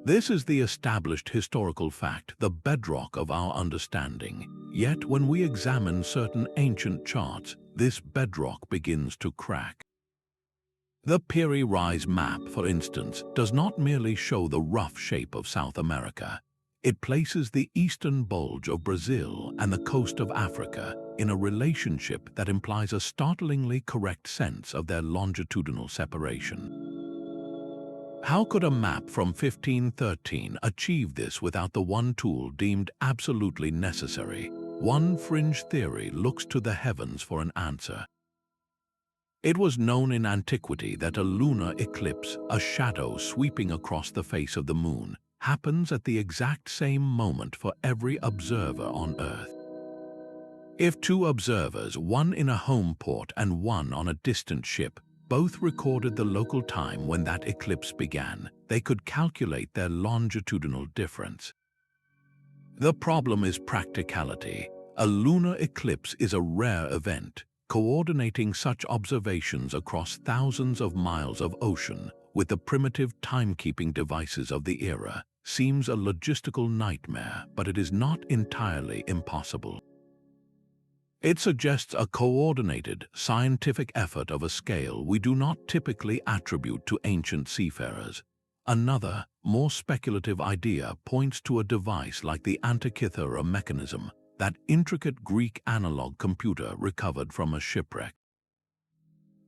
This is the established historical fact, the bedrock of our understanding. Yet when we examine certain ancient charts, this bedrock begins to crack. The Piri Reis map, for instance, does not merely show the rough shape of South America. It places the eastern bulge of Brazil and the coast of Africa in a relationship that implies a startlingly correct sense of their longitudinal separation. How could a map from 1513 achieve this without the one tool deemed absolutely necessary? One fringe theory looks to the heavens for an answer. It was known in antiquity that a lunar eclipse, a shadow sweeping across the face of the moon, happens at the exact same moment for every observer on Earth. If 2 observers, one in a home port and one on a distant ship, both recorded the local time when that eclipse began, they could calculate their longitudinal difference. The problem is practicality. A lunar eclipse is a rare event. Coordinating such observations across thousands of miles of ocean with the primitive timekeeping devices of the era seems a logistical nightmare, but it is not entirely impossible. It suggests a coordinated, scientific effort of a scale we do not typically attribute to ancient seafarers. Another, more speculative idea points to a device like the Antikythera mechanism, that intricate Greek analog computer recovered from a shipwreck.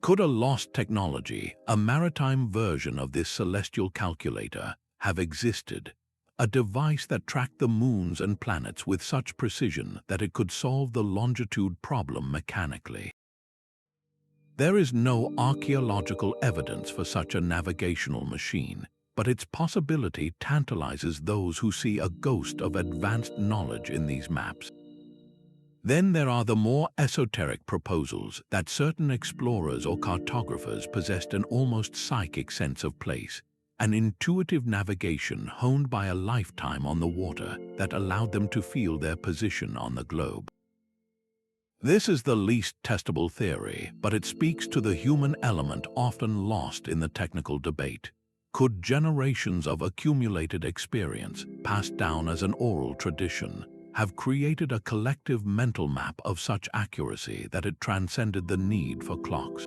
Could a lost technology, a maritime version of this celestial calculator, have existed, a device that tracked the moons and planets with such precision that it could solve the longitude problem mechanically. There is no archaeological evidence for such a navigational machine, but its possibility tantalizes those who see a ghost of advanced knowledge in these maps. Then there are the more esoteric proposals that certain explorers or cartographers possessed an almost psychic sense of place, an intuitive navigation honed by a lifetime on the water that allowed them to feel their position on the globe. This is the least testable theory, but it speaks to the human element often lost in the technical debate. Could generations of accumulated experience, passed down as an oral tradition, have created a collective mental map of such accuracy that it transcended the need for clocks?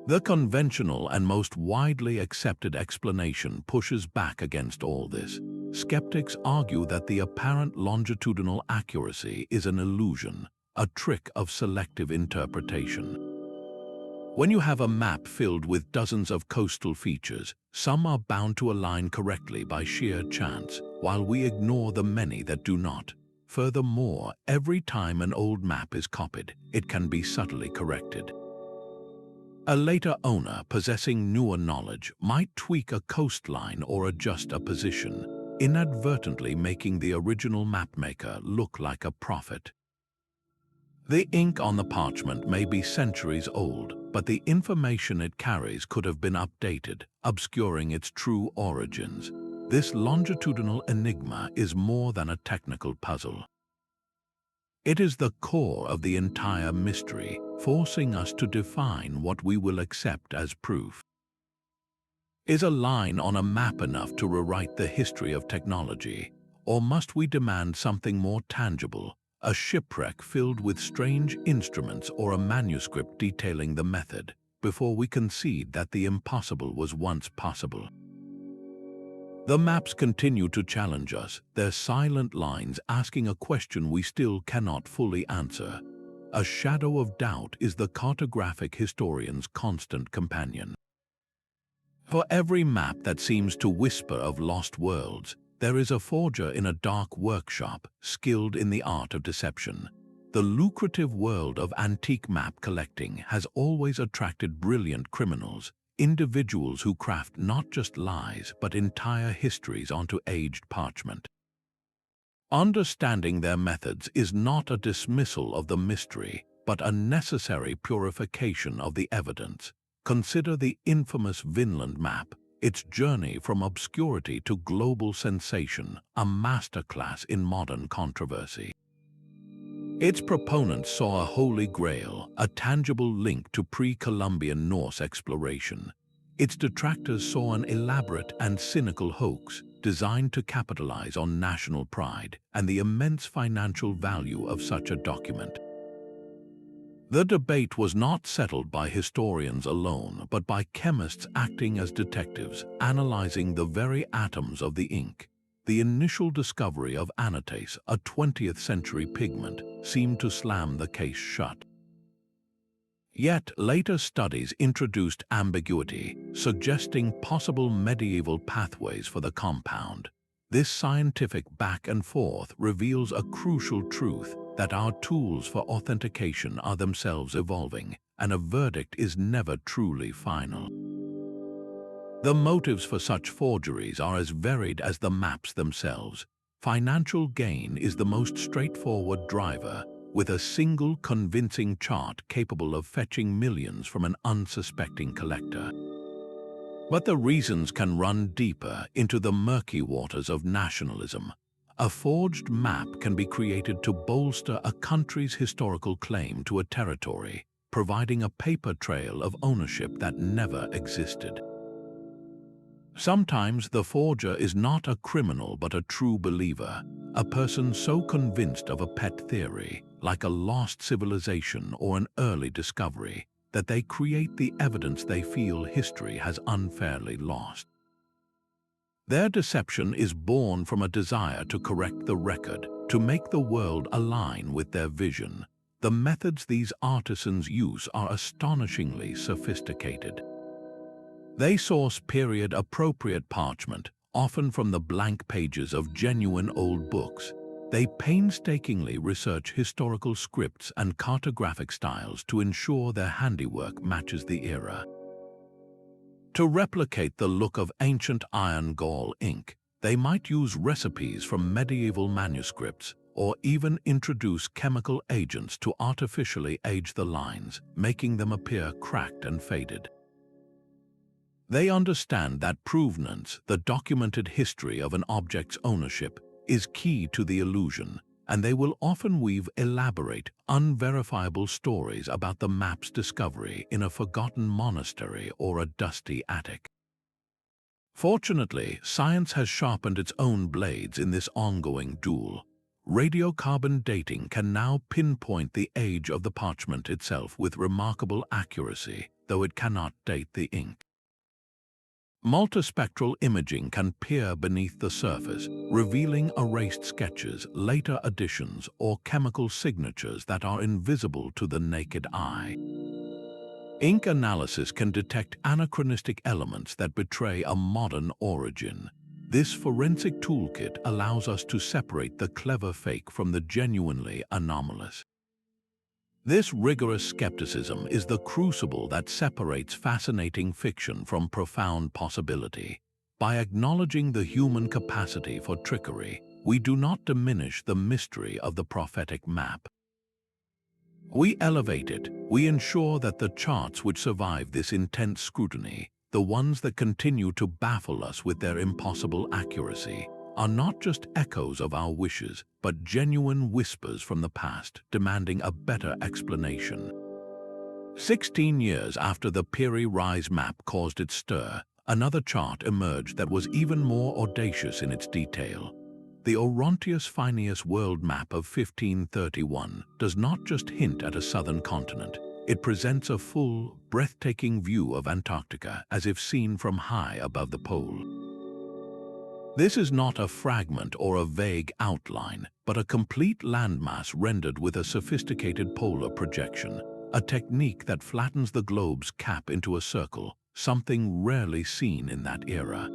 The conventional and most widely accepted explanation pushes back against all this. Skeptics argue that the apparent longitudinal accuracy is an illusion, a trick of selective interpretation. When you have a map filled with dozens of coastal features, some are bound to align correctly by sheer chance, while we ignore the many that do not. Furthermore, every time an old map is copied, it can be subtly corrected. A later owner possessing newer knowledge might tweak a coastline or adjust a position, inadvertently making the original mapmaker look like a prophet. The ink on the parchment may be centuries old, but the information it carries could have been updated, obscuring its true origins. This longitudinal enigma is more than a technical puzzle. It is the core of the entire mystery, forcing us to define what we will accept as proof. Is a line on a map enough to rewrite the history of technology, or must we demand something more tangible? A shipwreck filled with strange instruments or a manuscript detailing the method, before we concede that the impossible was once possible. The maps continue to challenge us, their silent lines asking a question we still cannot fully answer. A shadow of doubt is the cartographic historian's constant companion. For every map that seems to whisper of lost worlds, there is a forger in a dark workshop, skilled in the art of deception. The lucrative world of antique map collecting has always attracted brilliant criminals, individuals who craft not just lies but entire histories onto aged parchment. Understanding their methods is not a dismissal of the mystery, but a necessary purification of the evidence. Consider the infamous Vineland Map, its journey from obscurity to global sensation, a masterclass in modern controversy. Its proponents saw a holy grail, a tangible link to pre-Columbian Norse exploration. Its detractors saw an elaborate and cynical hoax designed to capitalize on national pride and the immense financial value of such a document. The debate was not settled by historians alone, but by chemists acting as detectives, analyzing the very atoms of the ink. The initial discovery of anatase, a 20th century pigment, seemed to slam the case shut. Yet later studies introduced ambiguity, suggesting possible medieval pathways for the compound. This scientific back and forth reveals a crucial truth, that our tools for authentication are themselves evolving, and a verdict is never truly final. The motives for such forgeries are as varied as the maps themselves. Financial gain is the most straightforward driver, with a single convincing chart capable of fetching millions from an unsuspecting collector. But the reasons can run deeper into the murky waters of nationalism. A forged map can be created to bolster a country's historical claim to a territory, providing a paper trail of ownership that never existed. Sometimes the forger is not a criminal but a true believer, a person so convinced of a pet theory, like a lost civilization or an early discovery, that they create the evidence they feel history has unfairly lost. Their deception is born from a desire to correct the record, to make the world align with their vision. The methods these artisans use are astonishingly sophisticated. They source period-appropriate parchment, often from the blank pages of genuine old books. They painstakingly research historical scripts and cartographic styles to ensure their handiwork matches the era. To replicate the look of ancient iron gall ink, they might use recipes from medieval manuscripts or even introduce chemical agents to artificially age the lines, making them appear cracked and faded. They understand that provenance, the documented history of an object's ownership, is key to the illusion, and they will often weave elaborate, unverifiable stories about the map's discovery in a forgotten monastery or a dusty attic. Fortunately, science has sharpened its own blades in this ongoing duel. Radiocarbon dating can now pinpoint the age of the parchment itself with remarkable accuracy, though it cannot date the ink. Multispectral imaging can peer beneath the surface, revealing erased sketches, later additions, or chemical signatures that are invisible to the naked eye. Ink analysis can detect anachronistic elements that betray a modern origin. This forensic toolkit allows us to separate the clever fake from the genuinely anomalous. This rigorous skepticism is the crucible that separates fascinating fiction from profound possibility. By acknowledging the human capacity for trickery, we do not diminish the mystery of the prophetic map. We elevate it. We ensure that the charts which survive this intense scrutiny, the ones that continue to baffle us with their impossible accuracy, are not just echoes of our wishes, but genuine whispers from the past demanding a better explanation. 16 years after the Piri Reis map caused its stir, another chart emerged that was even more audacious in its detail. The Orontius Phineas world map of 1531 does not just hint at a southern continent. It presents a full, breathtaking view of Antarctica as if seen from high above the pole. This is not a fragment or a vague outline, but a complete landmass rendered with a sophisticated polar projection, a technique that flattens the globe's cap into a circle, something rarely seen in that era.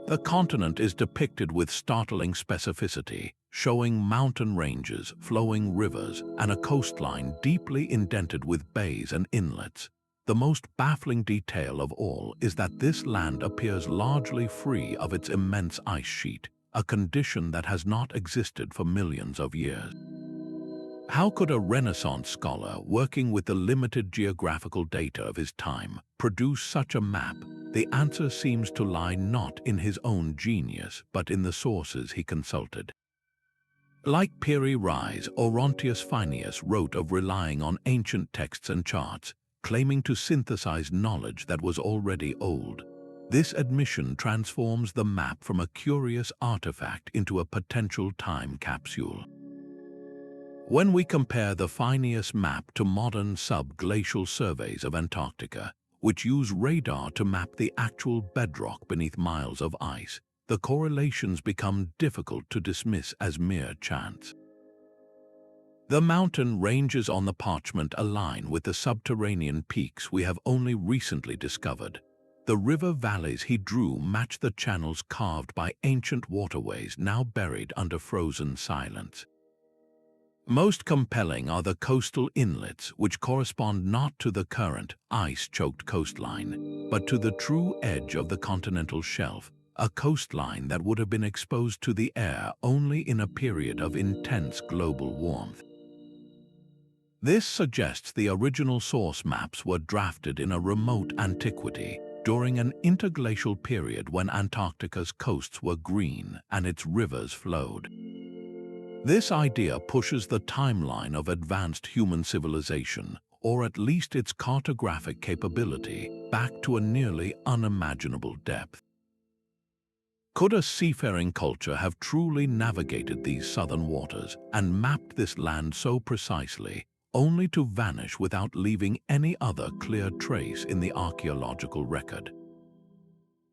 The continent is depicted with startling specificity, showing mountain ranges, flowing rivers, and a coastline deeply indented with bays and inlets. The most baffling detail of all is that this land appears largely free of its immense ice sheet, a condition that has not existed for millions of years. How could a Renaissance scholar, working with the limited geographical data of his time, produce such a map? The answer seems to lie not in his own genius, but in the sources he consulted. Like Piri Reis, Orontius Phineas wrote of relying on ancient texts and charts, claiming to synthesize knowledge that was already old. This admission transforms the map from a curious artifact into a potential time capsule. When we compare the Phineas map to modern subglacial surveys of Antarctica, which use radar to map the actual bedrock beneath miles of ice, the correlations become difficult to dismiss as mere chance. The mountain ranges on the parchment align with the subterranean peaks we have only recently discovered. The river valleys he drew match the channels carved by ancient waterways now buried under frozen silence. Most compelling are the coastal inlets, which correspond not to the current, ice-choked coastline, but to the true edge of the continental shelf, a coastline that would have been exposed to the air only in a period of intense global warmth. This suggests the original source maps were drafted in a remote antiquity, during an interglacial period when Antarctica's coasts were green and its rivers flowed. This idea pushes the timeline of advanced human civilization, or at least its cartographic capability, back to a nearly unimaginable depth. Could a seafaring culture have truly navigated these southern waters and mapped this land so precisely, only to vanish without leaving any other clear trace in the archaeological record?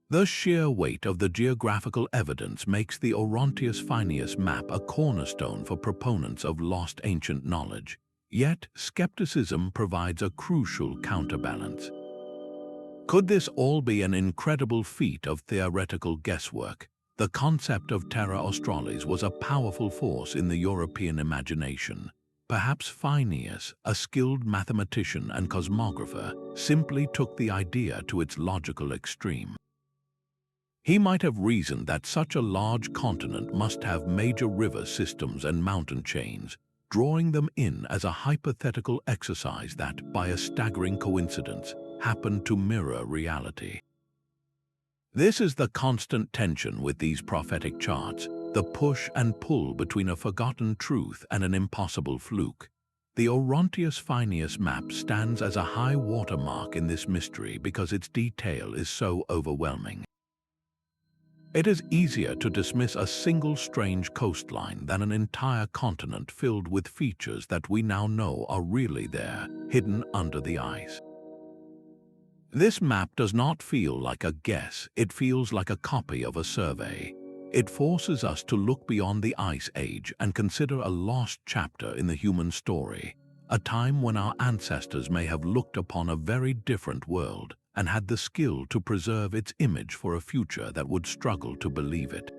The sheer weight of the geographical evidence makes the Orontius Phineas map a cornerstone for proponents of lost ancient knowledge. Yet, skepticism provides a crucial counterbalance. Could this all be an incredible feat of theoretical guesswork? The concept of Terra Australis was a powerful force in the European imagination. Perhaps Phineas, a skilled mathematician and cosmographer, simply took the idea to its logical extreme. He might have reasoned that such a large continent must have major river systems and mountain chains, drawing them in as a hypothetical exercise that, by a staggering coincidence, happened to mirror reality. This is the constant tension with these prophetic charts, the push and pull between a forgotten truth and an impossible fluke. The Orontius Phineas map stands as a high watermark in this mystery because its detail is so overwhelming. It is easier to dismiss a single strange coastline than an entire continent filled with features that we now know are really there, hidden under the ice. This map does not feel like a guess, it feels like a copy of a survey. It forces us to look beyond the Ice Age and consider a lost chapter in the human story, a time when our ancestors may have looked upon a very different world and had the skill to preserve its image for a future that would struggle to believe it.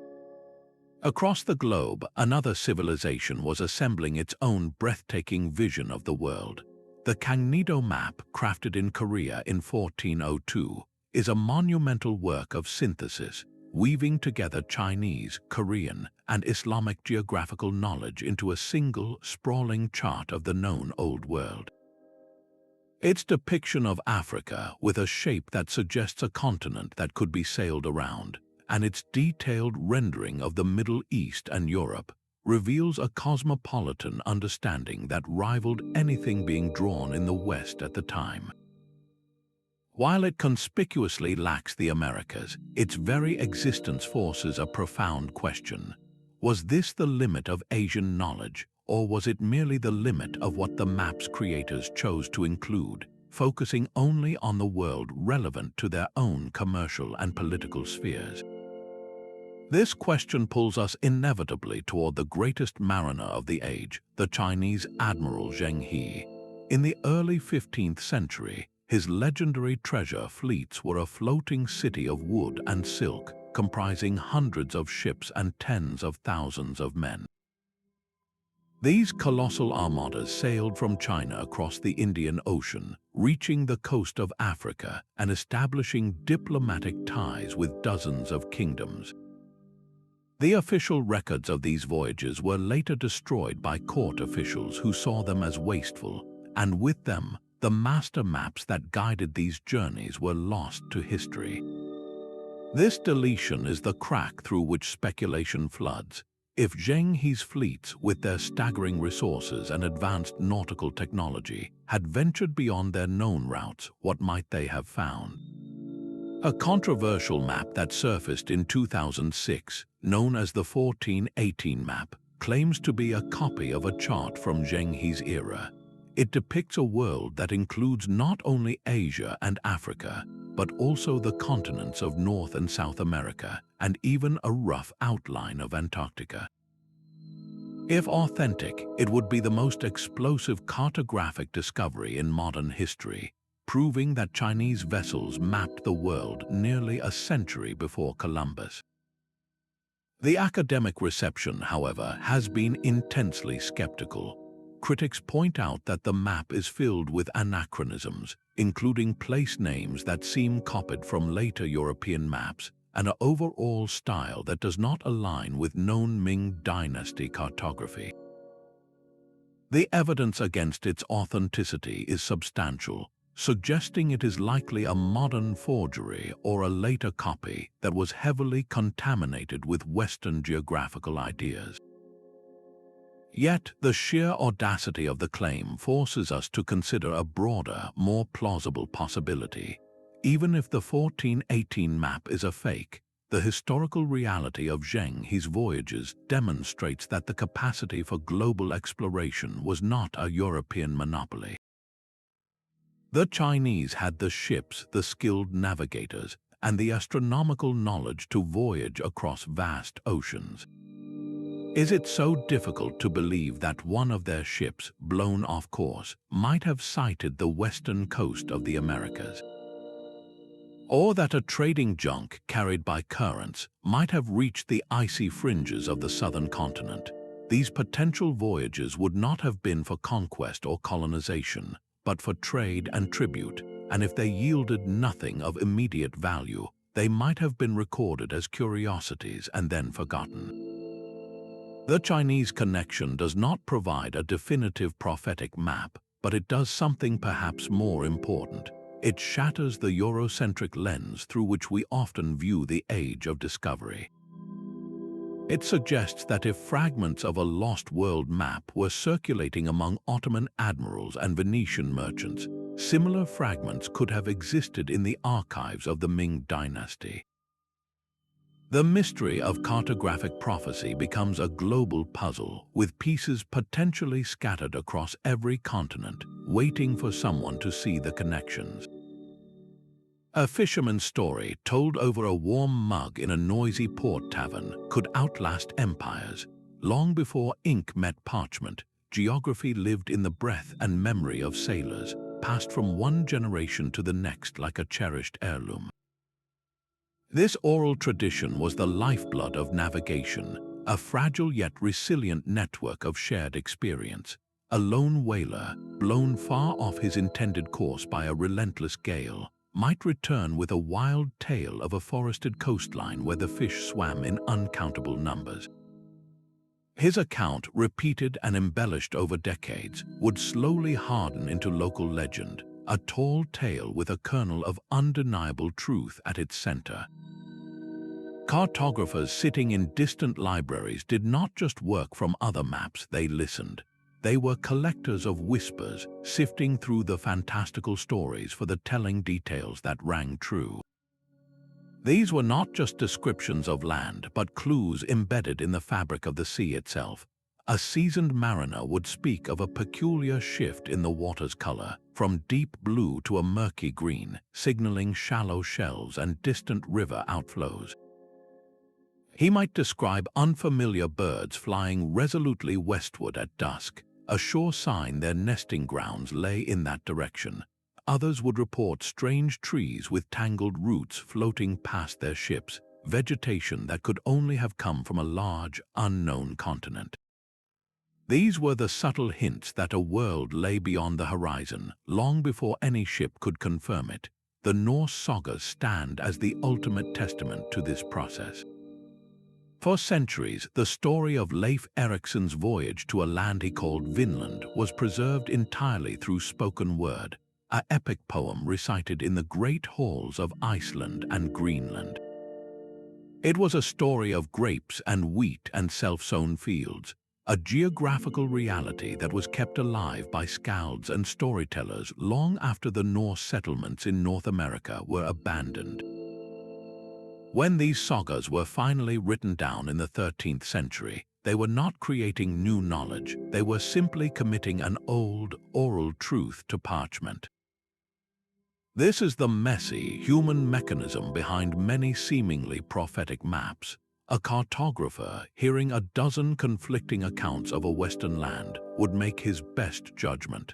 Across the globe, another civilization was assembling its own breathtaking vision of the world. The Cantino map, crafted in Korea in 1402, is a monumental work of synthesis, weaving together Chinese, Korean, and Islamic geographical knowledge into a single, sprawling chart of the known Old World. Its depiction of Africa, with a shape that suggests a continent that could be sailed around, and its detailed rendering of the Middle East and Europe, reveals a cosmopolitan understanding that rivaled anything being drawn in the West at the time. While it conspicuously lacks the Americas, its very existence forces a profound question. Was this the limit of Asian knowledge, or was it merely the limit of what the map's creators chose to include, focusing only on the world relevant to their own commercial and political spheres? This question pulls us inevitably toward the greatest mariner of the age, the Chinese admiral Zheng He. In the early 15th century, his legendary treasure fleets were a floating city of wood and silk, comprising hundreds of ships and tens of thousands of men. These colossal armadas sailed from China across the Indian Ocean, reaching the coast of Africa and establishing diplomatic ties with dozens of kingdoms. The official records of these voyages were later destroyed by court officials who saw them as wasteful, and with them, the master maps that guided these journeys were lost to history. This deletion is the crack through which speculation floods. If Zheng He's fleets, with their staggering resources and advanced nautical technology, had ventured beyond their known routes, what might they have found? A controversial map that surfaced in 2006, known as the 1418 map, claims to be a copy of a chart from Zheng He's era. It depicts a world that includes not only Asia and Africa, but also the continents of North and South America, and even a rough outline of Antarctica. If authentic, it would be the most explosive cartographic discovery in modern history, proving that Chinese vessels mapped the world nearly a century before Columbus. The academic reception, however, has been intensely skeptical. Critics point out that the map is filled with anachronisms, including place names that seem copied from later European maps, and an overall style that does not align with known Ming Dynasty cartography. The evidence against its authenticity is substantial, suggesting it is likely a modern forgery or a later copy that was heavily contaminated with Western geographical ideas. Yet, the sheer audacity of the claim forces us to consider a broader, more plausible possibility. Even if the 1418 map is a fake, the historical reality of Zheng He's voyages demonstrates that the capacity for global exploration was not a European monopoly. The Chinese had the ships, the skilled navigators, and the astronomical knowledge to voyage across vast oceans. Is it so difficult to believe that one of their ships, blown off course, might have sighted the western coast of the Americas? Or that a trading junk carried by currents might have reached the icy fringes of the southern continent. These potential voyages would not have been for conquest or colonization, but for trade and tribute, and if they yielded nothing of immediate value, they might have been recorded as curiosities and then forgotten. The Chinese connection does not provide a definitive prophetic map, but it does something perhaps more important. It shatters the Eurocentric lens through which we often view the age of discovery. It suggests that if fragments of a lost world map were circulating among Ottoman admirals and Venetian merchants, similar fragments could have existed in the archives of the Ming dynasty. The mystery of cartographic prophecy becomes a global puzzle, with pieces potentially scattered across every continent, waiting for someone to see the connections. A fisherman's story told over a warm mug in a noisy port tavern could outlast empires. Long before ink met parchment, geography lived in the breath and memory of sailors, passed from one generation to the next like a cherished heirloom. This oral tradition was the lifeblood of navigation, a fragile yet resilient network of shared experience. A lone whaler, blown far off his intended course by a relentless gale, might return with a wild tale of a forested coastline where the fish swam in uncountable numbers. His account, repeated and embellished over decades, would slowly harden into local legend, a tall tale with a kernel of undeniable truth at its center. Cartographers sitting in distant libraries did not just work from other maps, they listened. They were collectors of whispers, sifting through the fantastical stories for the telling details that rang true. These were not just descriptions of land, but clues embedded in the fabric of the sea itself. A seasoned mariner would speak of a peculiar shift in the water's color, from deep blue to a murky green, signaling shallow shelves and distant river outflows. He might describe unfamiliar birds flying resolutely westward at dusk, a sure sign their nesting grounds lay in that direction. Others would report strange trees with tangled roots floating past their ships, vegetation that could only have come from a large, unknown continent. These were the subtle hints that a world lay beyond the horizon, long before any ship could confirm it. The Norse sagas stand as the ultimate testament to this process. For centuries, the story of Leif Eriksson's voyage to a land he called Vineland was preserved entirely through spoken word, an epic poem recited in the great halls of Iceland and Greenland. It was a story of grapes and wheat and self-sown fields, a geographical reality that was kept alive by skalds and storytellers long after the Norse settlements in North America were abandoned. When these sagas were finally written down in the 13th century, they were not creating new knowledge, they were simply committing an old, oral truth to parchment. This is the messy, human mechanism behind many seemingly prophetic maps. A cartographer, hearing a dozen conflicting accounts of a Western land, would make his best judgment.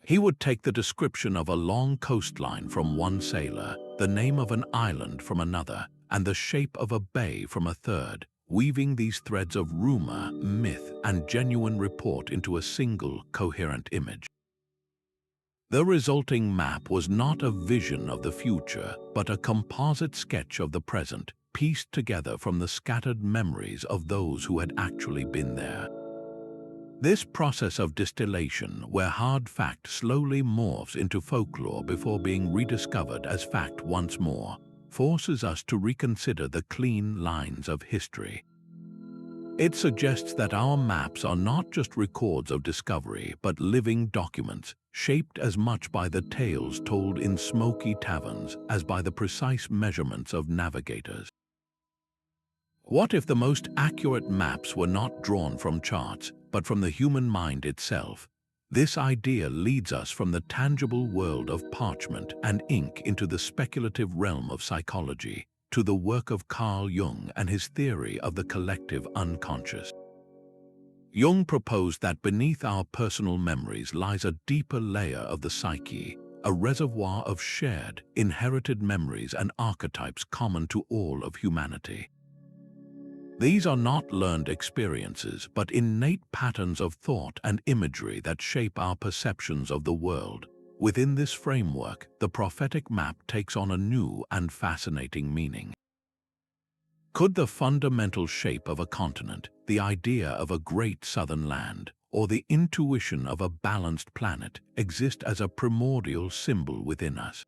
He would take the description of a long coastline from one sailor, the name of an island from another, and the shape of a bay from a third, weaving these threads of rumor, myth, and genuine report into a single, coherent image. The resulting map was not a vision of the future, but a composite sketch of the present, pieced together from the scattered memories of those who had actually been there. This process of distillation, where hard fact slowly morphs into folklore before being rediscovered as fact once more, forces us to reconsider the clean lines of history. It suggests that our maps are not just records of discovery, but living documents, shaped as much by the tales told in smoky taverns as by the precise measurements of navigators. What if the most accurate maps were not drawn from charts, but from the human mind itself? This idea leads us from the tangible world of parchment and ink into the speculative realm of psychology, to the work of Carl Jung and his theory of the collective unconscious. Jung proposed that beneath our personal memories lies a deeper layer of the psyche, a reservoir of shared, inherited memories and archetypes common to all of humanity. These are not learned experiences, but innate patterns of thought and imagery that shape our perceptions of the world. Within this framework, the prophetic map takes on a new and fascinating meaning. Could the fundamental shape of a continent, the idea of a great southern land, or the intuition of a balanced planet exist as a primordial symbol within us?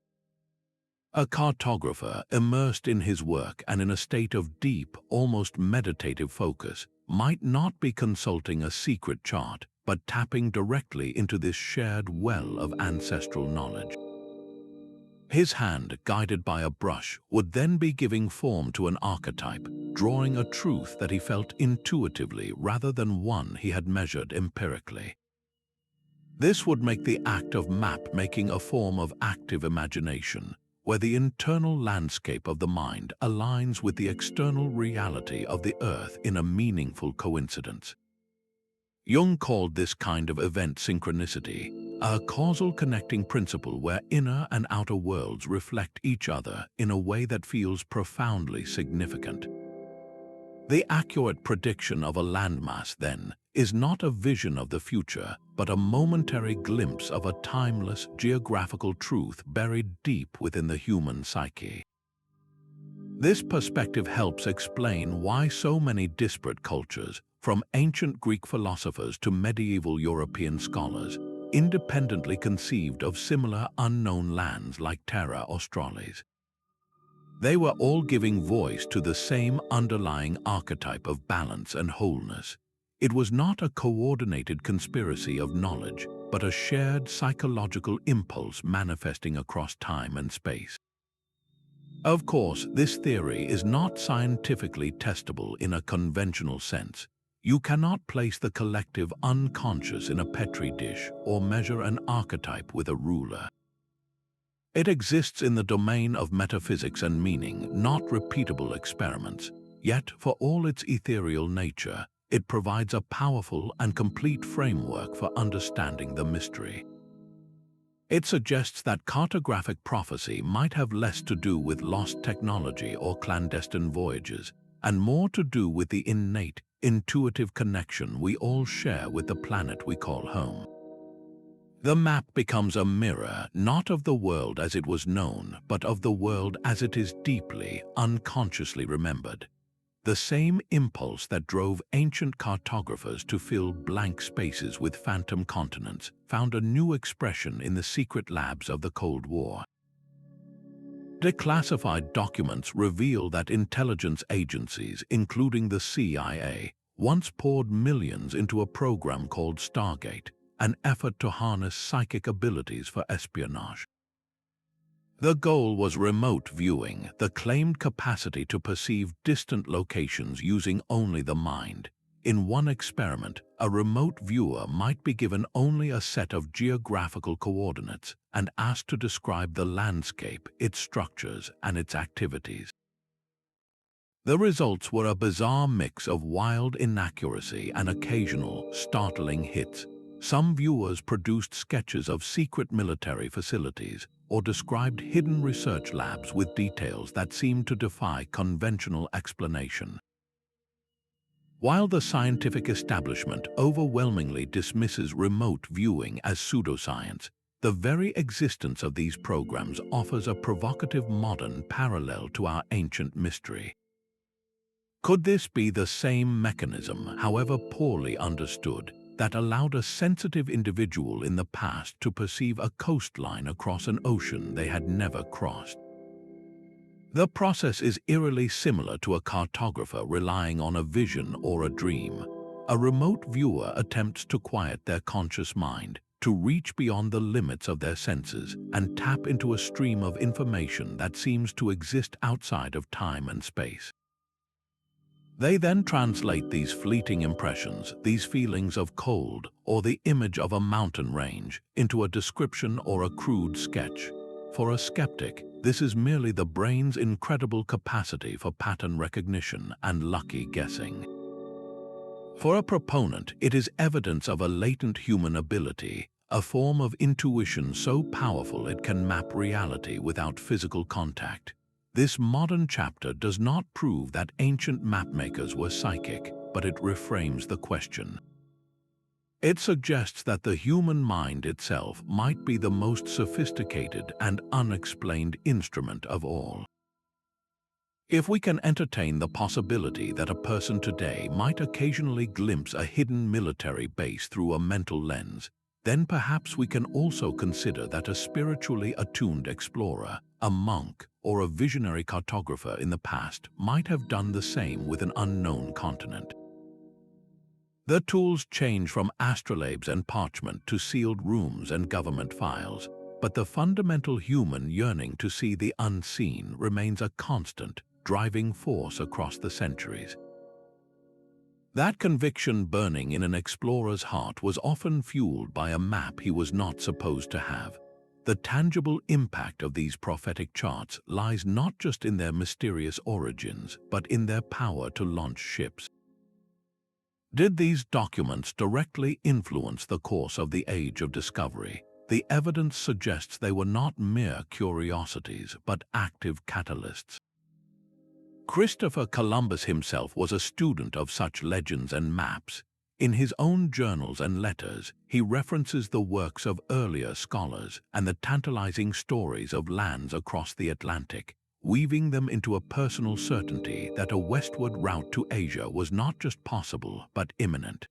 A cartographer, immersed in his work and in a state of deep, almost meditative focus, might not be consulting a secret chart, but tapping directly into this shared well of ancestral knowledge. His hand, guided by a brush, would then be giving form to an archetype, drawing a truth that he felt intuitively rather than one he had measured empirically. This would make the act of map-making a form of active imagination, where the internal landscape of the mind aligns with the external reality of the Earth in a meaningful coincidence. Jung called this kind of event synchronicity, a causal connecting principle where inner and outer worlds reflect each other in a way that feels profoundly significant. The accurate prediction of a landmass, then, is not a vision of the future, but a momentary glimpse of a timeless geographical truth buried deep within the human psyche. This perspective helps explain why so many disparate cultures, from ancient Greek philosophers to medieval European scholars, independently conceived of similar unknown lands like Terra Australis. They were all giving voice to the same underlying archetype of balance and wholeness. It was not a coordinated conspiracy of knowledge, but a shared psychological impulse manifesting across time and space. Of course, this theory is not scientifically testable in a conventional sense. You cannot place the collective unconscious in a petri dish or measure an archetype with a ruler. It exists in the domain of metaphysics and meaning, not repeatable experiments. Yet, for all its ethereal nature, it provides a powerful and complete framework for understanding the mystery. It suggests that cartographic prophecy might have less to do with lost technology or clandestine voyages, and more to do with the innate, intuitive connection we all share with the planet we call home. The map becomes a mirror, not of the world as it was known, but of the world as it is deeply, unconsciously remembered. The same impulse that drove ancient cartographers to fill blank spaces with phantom continents found a new expression in the secret labs of the Cold War. Declassified documents reveal that intelligence agencies, including the CIA, once poured millions into a program called Stargate, an effort to harness psychic abilities for espionage. The goal was remote viewing, the claimed capacity to perceive distant locations using only the mind. In one experiment, a remote viewer might be given only a set of geographical coordinates and asked to describe the landscape, its structures, and its activities. The results were a bizarre mix of wild inaccuracy and occasional, startling hits. Some viewers produced sketches of secret military facilities or described hidden research labs with details that seemed to defy conventional explanation. While the scientific establishment overwhelmingly dismisses remote viewing as pseudoscience, the very existence of these programs offers a provocative modern parallel to our ancient mystery. Could this be the same mechanism, however poorly understood, that allowed a sensitive individual in the past to perceive a coastline across an ocean they had never crossed? The process is eerily similar to a cartographer relying on a vision or a dream. A remote viewer attempts to quiet their conscious mind, to reach beyond the limits of their senses and tap into a stream of information that seems to exist outside of time and space. They then translate these fleeting impressions, these feelings of cold, or the image of a mountain range, into a description or a crude sketch. For a skeptic, this is merely the brain's incredible capacity for pattern recognition and lucky guessing. For a proponent, it is evidence of a latent human ability, a form of intuition so powerful it can map reality without physical contact. This modern chapter does not prove that ancient mapmakers were psychic, but it reframes the question. It suggests that the human mind itself might be the most sophisticated and unexplained instrument of all. If we can entertain the possibility that a person today might occasionally glimpse a hidden military base through a mental lens, then perhaps we can also consider that a spiritually attuned explorer, a monk, or a visionary cartographer in the past might have done the same with an unknown continent. The tools change from astrolabes and parchment to sealed rooms and government files, but the fundamental human yearning to see the unseen remains a constant, driving force across the centuries. That conviction burning in an explorer's heart was often fueled by a map he was not supposed to have. The tangible impact of these prophetic charts lies not just in their mysterious origins, but in their power to launch ships. Did these documents directly influence the course of the Age of Discovery? The evidence suggests they were not mere curiosities, but active catalysts. Christopher Columbus himself was a student of such legends and maps. In his own journals and letters, he references the works of earlier scholars and the tantalizing stories of lands across the Atlantic, weaving them into a personal certainty that a westward route to Asia was not just possible, but imminent.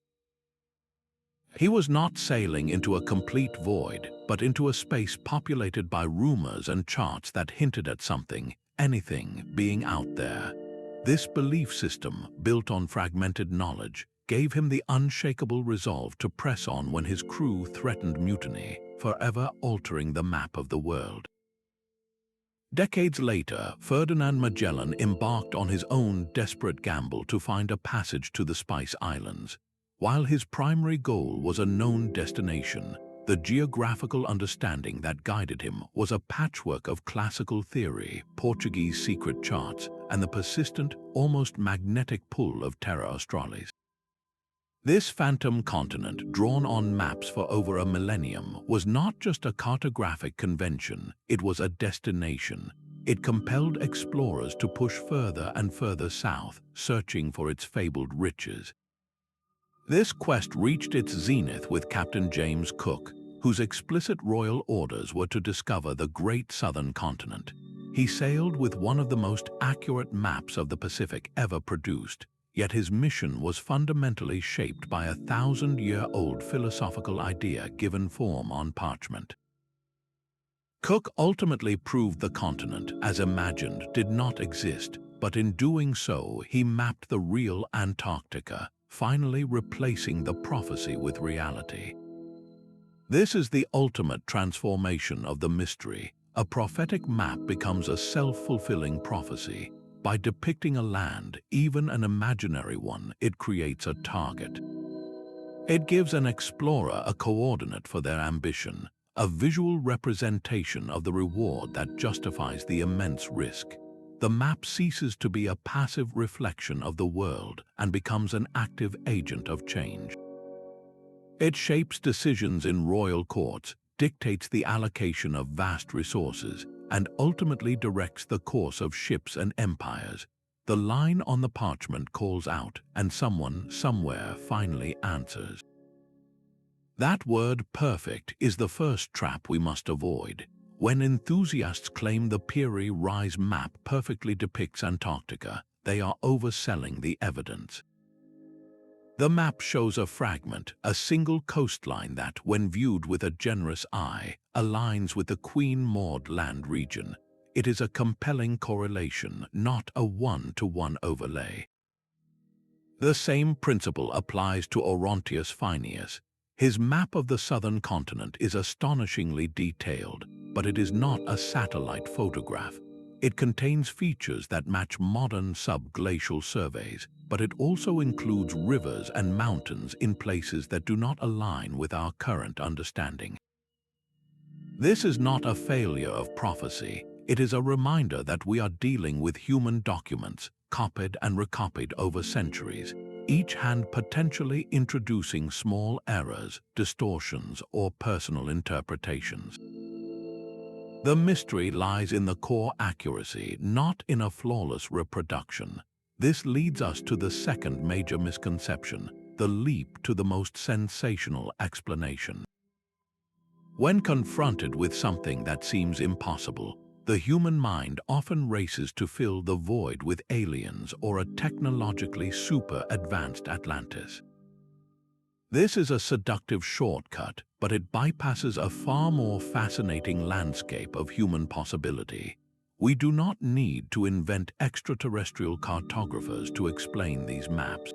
He was not sailing into a complete void, but into a space populated by rumors and charts that hinted at something, anything, being out there. This belief system, built on fragmented knowledge, gave him the unshakable resolve to press on when his crew threatened mutiny, forever altering the map of the world. Decades later, Ferdinand Magellan embarked on his own desperate gamble to find a passage to the Spice Islands. While his primary goal was a known destination, the geographical understanding that guided him was a patchwork of classical theory, Portuguese secret charts, and the persistent, almost magnetic pull of Terra Australis. This phantom continent, drawn on maps for over a millennium, was not just a cartographic convention, it was a destination. It compelled explorers to push further and further south, searching for its fabled riches. This quest reached its zenith with Captain James Cook, whose explicit royal orders were to discover the great southern continent. He sailed with one of the most accurate maps of the Pacific ever produced. Yet his mission was fundamentally shaped by a 1,000-year-old philosophical idea given form on parchment. Cook ultimately proved the continent, as imagined, did not exist, but in doing so he mapped the real Antarctica, finally replacing the prophecy with reality. This is the ultimate transformation of the mystery. A prophetic map becomes a self-fulfilling prophecy. By depicting a land, even an imaginary one, it creates a target. It gives an explorer a coordinate for their ambition, a visual representation of the reward that justifies the immense risk. The map ceases to be a passive reflection of the world and becomes an active agent of change. It shapes decisions in royal courts, dictates the allocation of vast resources, and ultimately directs the course of ships and empires. The line on the parchment calls out, and someone, somewhere, finally answers. That word, perfect, is the first trap we must avoid. When enthusiasts claim the Piri Reis map perfectly depicts Antarctica, they are overselling the evidence. The map shows a fragment, a single coastline that, when viewed with a generous eye, aligns with the Queen Maud land region. It is a compelling correlation, not a one-to-one overlay. The same principle applies to Orontius Phineus. His map of the southern continent is astonishingly detailed, but it is not a satellite photograph. It contains features that match modern subglacial surveys, but it also includes rivers and mountains in places that do not align with our current understanding. This is not a failure of prophecy. It is a reminder that we are dealing with human documents, copied and recopied over centuries. each hand potentially introducing small errors, distortions, or personal interpretations. The mystery lies in the core accuracy, not in a flawless reproduction. This leads us to the second major misconception, the leap to the most sensational explanation. When confronted with something that seems impossible, the human mind often races to fill the void with aliens or a technologically super-advanced Atlantis. This is a seductive shortcut, but it bypasses a far more fascinating landscape of human possibility. We do not need to invent extraterrestrial cartographers to explain these maps.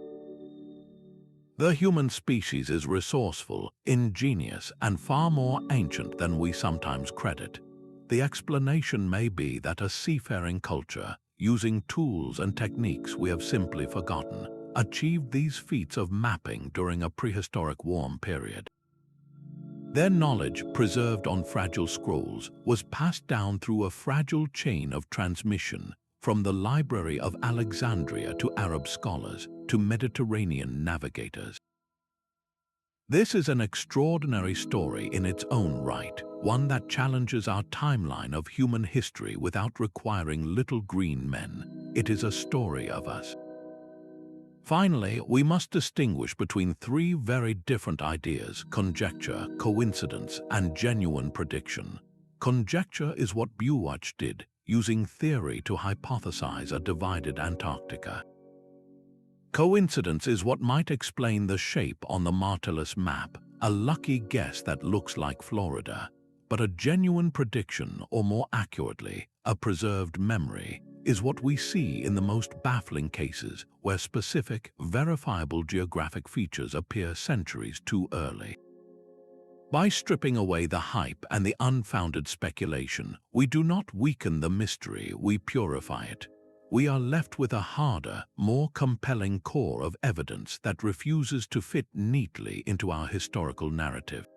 The human species is resourceful, ingenious, and far more ancient than we sometimes credit. The explanation may be that a seafaring culture, using tools and techniques we have simply forgotten, achieved these feats of mapping during a prehistoric warm period. Their knowledge, preserved on fragile scrolls, was passed down through a fragile chain of transmission, from the Library of Alexandria to Arab scholars to Mediterranean navigators. This is an extraordinary story in its own right, one that challenges our timeline of human history without requiring little green men. It is a story of us. Finally, we must distinguish between three very different ideas: conjecture, coincidence, and genuine prediction. Conjecture is what Buache did, using theory to hypothesize a divided Antarctica. Coincidence is what might explain the shape on the Martellus map, a lucky guess that looks like Florida. But a genuine prediction, or more accurately, a preserved memory, is what we see in the most baffling cases where specific, verifiable geographic features appear centuries too early. By stripping away the hype and the unfounded speculation, we do not weaken the mystery, we purify it. We are left with a harder, more compelling core of evidence that refuses to fit neatly into our historical narrative.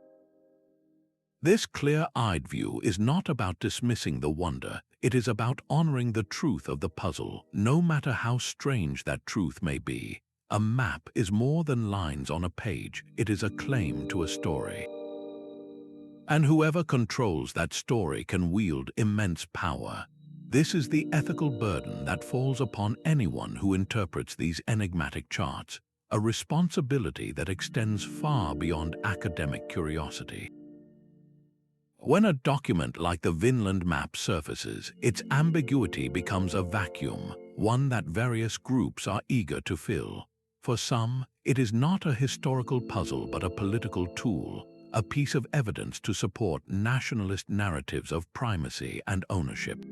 This clear-eyed view is not about dismissing the wonder, it is about honoring the truth of the puzzle, no matter how strange that truth may be. A map is more than lines on a page, it is a claim to a story. And whoever controls that story can wield immense power. This is the ethical burden that falls upon anyone who interprets these enigmatic charts, a responsibility that extends far beyond academic curiosity. When a document like the Vineland Map surfaces, its ambiguity becomes a vacuum, one that various groups are eager to fill. For some, it is not a historical puzzle but a political tool, a piece of evidence to support nationalist narratives of primacy and ownership.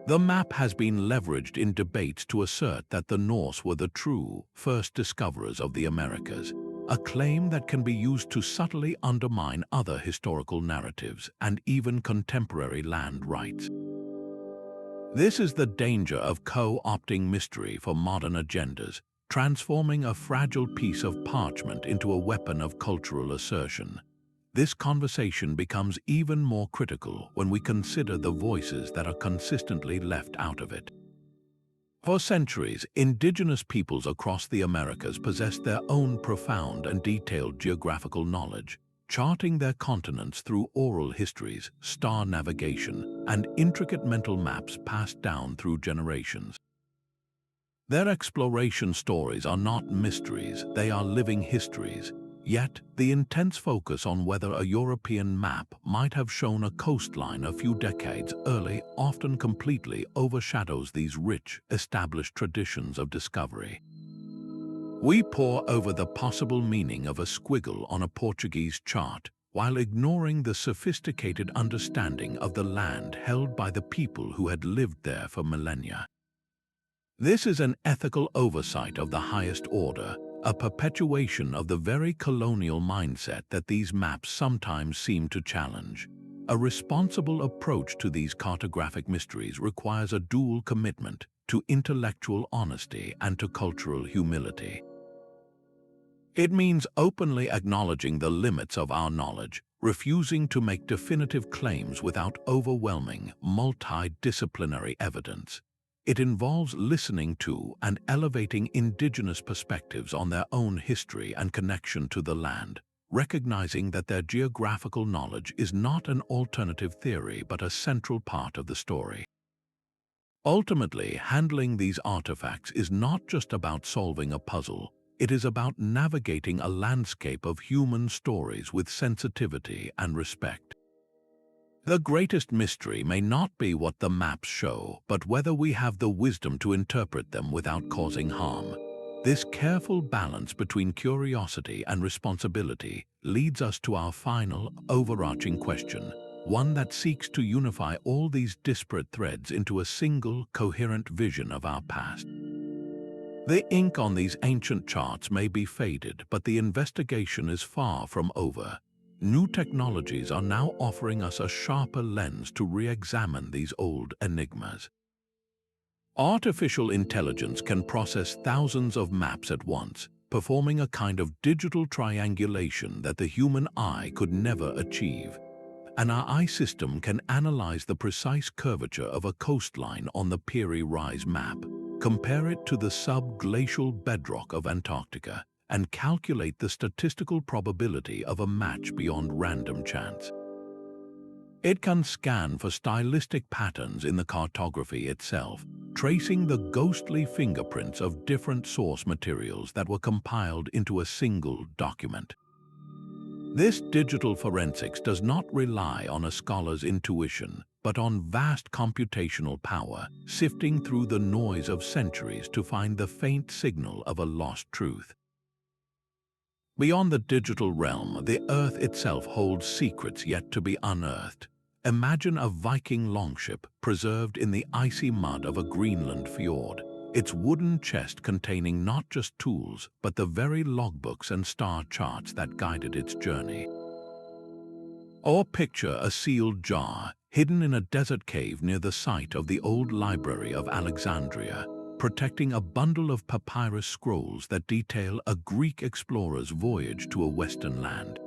The map has been leveraged in debates to assert that the Norse were the true first discoverers of the Americas, a claim that can be used to subtly undermine other historical narratives and even contemporary land rights. This is the danger of co-opting mystery for modern agendas, transforming a fragile piece of parchment into a weapon of cultural assertion. This conversation becomes even more critical when we consider the voices that are consistently left out of it. For centuries, indigenous peoples across the Americas possessed their own profound and detailed geographical knowledge, charting their continents through oral histories, star navigation, and intricate mental maps passed down through generations. Their exploration stories are not mysteries, they are living histories. Yet, the intense focus on whether a European map might have shown a coastline a few decades early often completely overshadows these rich, established traditions of discovery. We pore over the possible meaning of a squiggle on a Portuguese chart, while ignoring the sophisticated understanding of the land held by the people who had lived there for millennia. This is an ethical oversight of the highest order, a perpetuation of the very colonial mindset that these maps sometimes seem to challenge. A responsible approach to these cartographic mysteries requires a dual commitment to intellectual honesty and to cultural humility. It means openly acknowledging the limits of our knowledge, refusing to make definitive claims without overwhelming, multidisciplinary evidence. It involves listening to and elevating indigenous perspectives on their own history and connection to the land, recognizing that their geographical knowledge is not an alternative theory but a central part of the story. Ultimately, handling these artifacts is not just about solving a puzzle, it is about navigating a landscape of human stories with sensitivity and respect. The greatest mystery may not be what the maps show, but whether we have the wisdom to interpret them without causing harm. This careful balance between curiosity and responsibility leads us to our final, overarching question, one that seeks to unify all these disparate threads into a single, coherent vision of our past. The ink on these ancient charts may be faded, but the investigation is far from over. New technologies are now offering us a sharper lens to re-examine these old enigmas. Artificial intelligence can process thousands of maps at once, performing a kind of digital triangulation that the human eye could never achieve. And our eye system can analyze the precise curvature of a coastline on the Piri Reis map, compare it to the subglacial bedrock of Antarctica, and calculate the statistical probability of a match beyond random chance. It can scan for stylistic patterns in the cartography itself, tracing the ghostly fingerprints of different source materials that were compiled into a single document. This digital forensics does not rely on a scholar's intuition, but on vast computational power, sifting through the noise of centuries to find the faint signal of a lost truth. Beyond the digital realm, the Earth itself holds secrets yet to be unearthed. Imagine a Viking longship preserved in the icy mud of a Greenland fjord, its wooden chest containing not just tools, but the very logbooks and star charts that guided its journey. Or picture a sealed jar, hidden in a desert cave near the site of the old library of Alexandria, protecting a bundle of papyrus scrolls that detail a Greek explorer's voyage to a western land.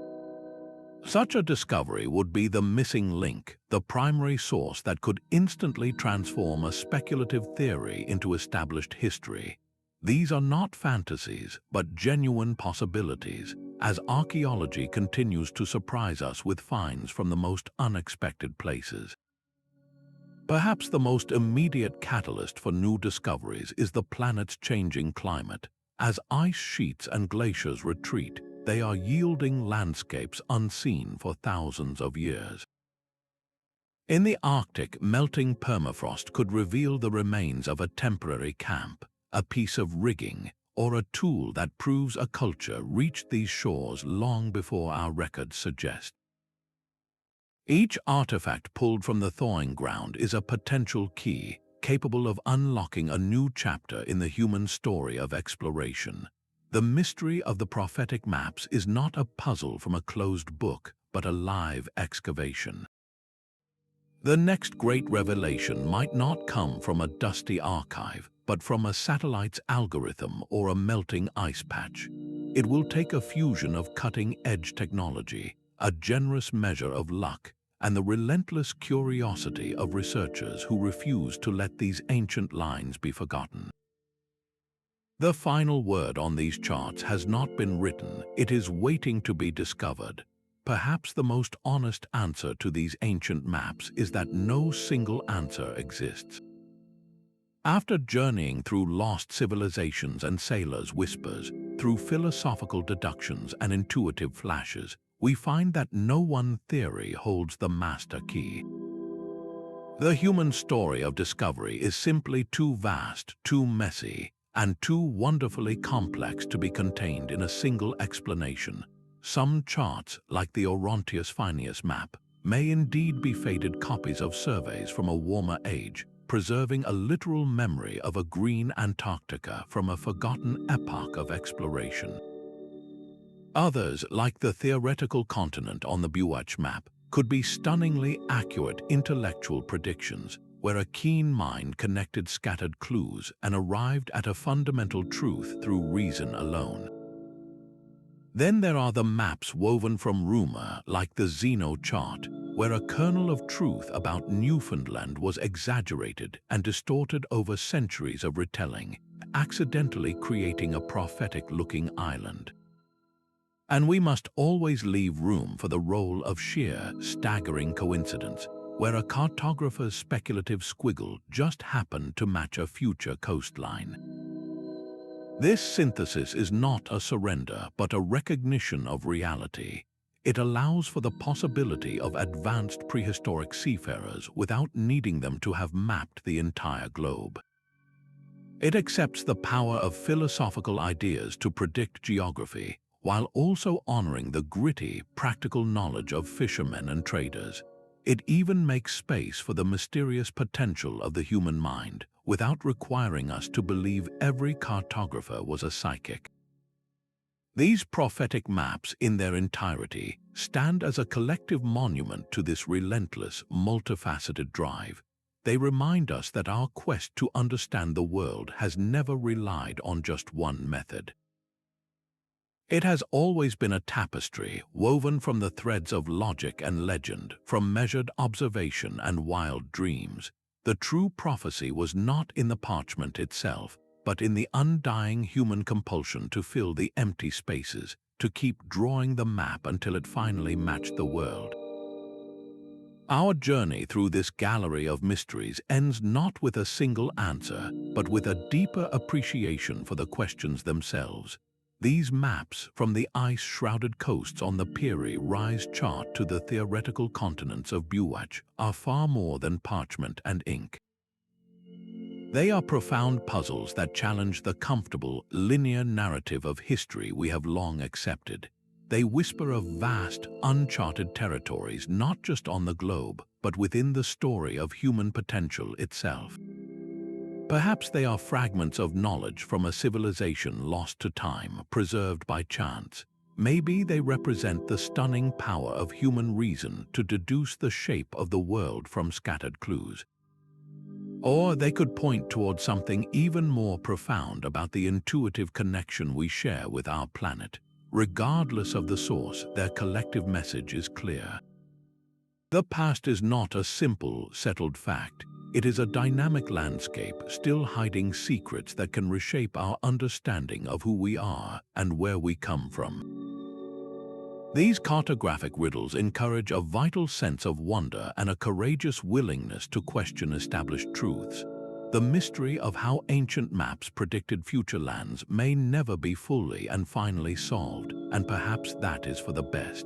Such a discovery would be the missing link, the primary source that could instantly transform a speculative theory into established history. These are not fantasies, but genuine possibilities, as archaeology continues to surprise us with finds from the most unexpected places. Perhaps the most immediate catalyst for new discoveries is the planet's changing climate. As ice sheets and glaciers retreat, they are yielding landscapes unseen for thousands of years. In the Arctic, melting permafrost could reveal the remains of a temporary camp, a piece of rigging, or a tool that proves a culture reached these shores long before our records suggest. Each artifact pulled from the thawing ground is a potential key, capable of unlocking a new chapter in the human story of exploration. The mystery of the prophetic maps is not a puzzle from a closed book, but a live excavation. The next great revelation might not come from a dusty archive, but from a satellite's algorithm or a melting ice patch. It will take a fusion of cutting-edge technology, a generous measure of luck, and the relentless curiosity of researchers who refuse to let these ancient lines be forgotten. The final word on these charts has not been written, it is waiting to be discovered. Perhaps the most honest answer to these ancient maps is that no single answer exists. After journeying through lost civilizations and sailors' whispers, through philosophical deductions and intuitive flashes, we find that no one theory holds the master key. The human story of discovery is simply too vast, too messy, and too wonderfully complex to be contained in a single explanation. Some charts, like the Orontius map, may indeed be faded copies of surveys from a warmer age, preserving a literal memory of a green Antarctica from a forgotten epoch of exploration. Others, like the theoretical continent on the Buache map, could be stunningly accurate intellectual predictions, where a keen mind connected scattered clues and arrived at a fundamental truth through reason alone. Then there are the maps woven from rumor, like the Zeno chart, where a kernel of truth about Newfoundland was exaggerated and distorted over centuries of retelling, accidentally creating a prophetic-looking island. And we must always leave room for the role of sheer, staggering coincidence, where a cartographer's speculative squiggle just happened to match a future coastline. This synthesis is not a surrender, but a recognition of reality. It allows for the possibility of advanced prehistoric seafarers without needing them to have mapped the entire globe. It accepts the power of philosophical ideas to predict geography, while also honoring the gritty, practical knowledge of fishermen and traders. It even makes space for the mysterious potential of the human mind, without requiring us to believe every cartographer was a psychic. These prophetic maps in their entirety stand as a collective monument to this relentless, multifaceted drive. They remind us that our quest to understand the world has never relied on just one method. It has always been a tapestry woven from the threads of logic and legend, from measured observation and wild dreams. The true prophecy was not in the parchment itself, but in the undying human compulsion to fill the empty spaces, to keep drawing the map until it finally matched the world. Our journey through this gallery of mysteries ends not with a single answer, but with a deeper appreciation for the questions themselves. These maps, from the ice-shrouded coasts on the Piri Reis chart to the theoretical continents of Buache, are far more than parchment and ink. They are profound puzzles that challenge the comfortable, linear narrative of history we have long accepted. They whisper of vast, uncharted territories not just on the globe, but within the story of human potential itself. Perhaps they are fragments of knowledge from a civilization lost to time, preserved by chance. Maybe they represent the stunning power of human reason to deduce the shape of the world from scattered clues. Or they could point toward something even more profound about the intuitive connection we share with our planet. Regardless of the source, their collective message is clear. The past is not a simple, settled fact. It is a dynamic landscape, still hiding secrets that can reshape our understanding of who we are and where we come from. These cartographic riddles encourage a vital sense of wonder and a courageous willingness to question established truths. The mystery of how ancient maps predicted future lands may never be fully and finally solved, and perhaps that is for the best.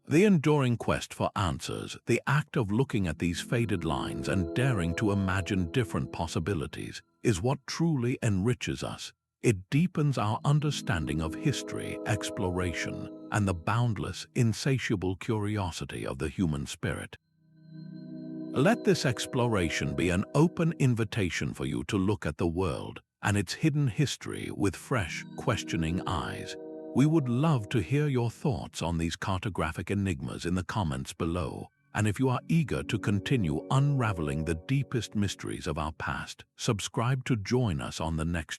The enduring quest for answers, the act of looking at these faded lines and daring to imagine different possibilities, is what truly enriches us. It deepens our understanding of history, exploration, and the boundless, insatiable curiosity of the human spirit. Let this exploration be an open invitation for you to look at the world and its hidden history with fresh, questioning eyes. We would love to hear your thoughts on these cartographic enigmas in the comments below. And if you are eager to continue unraveling the deepest mysteries of our past, subscribe to join us on the next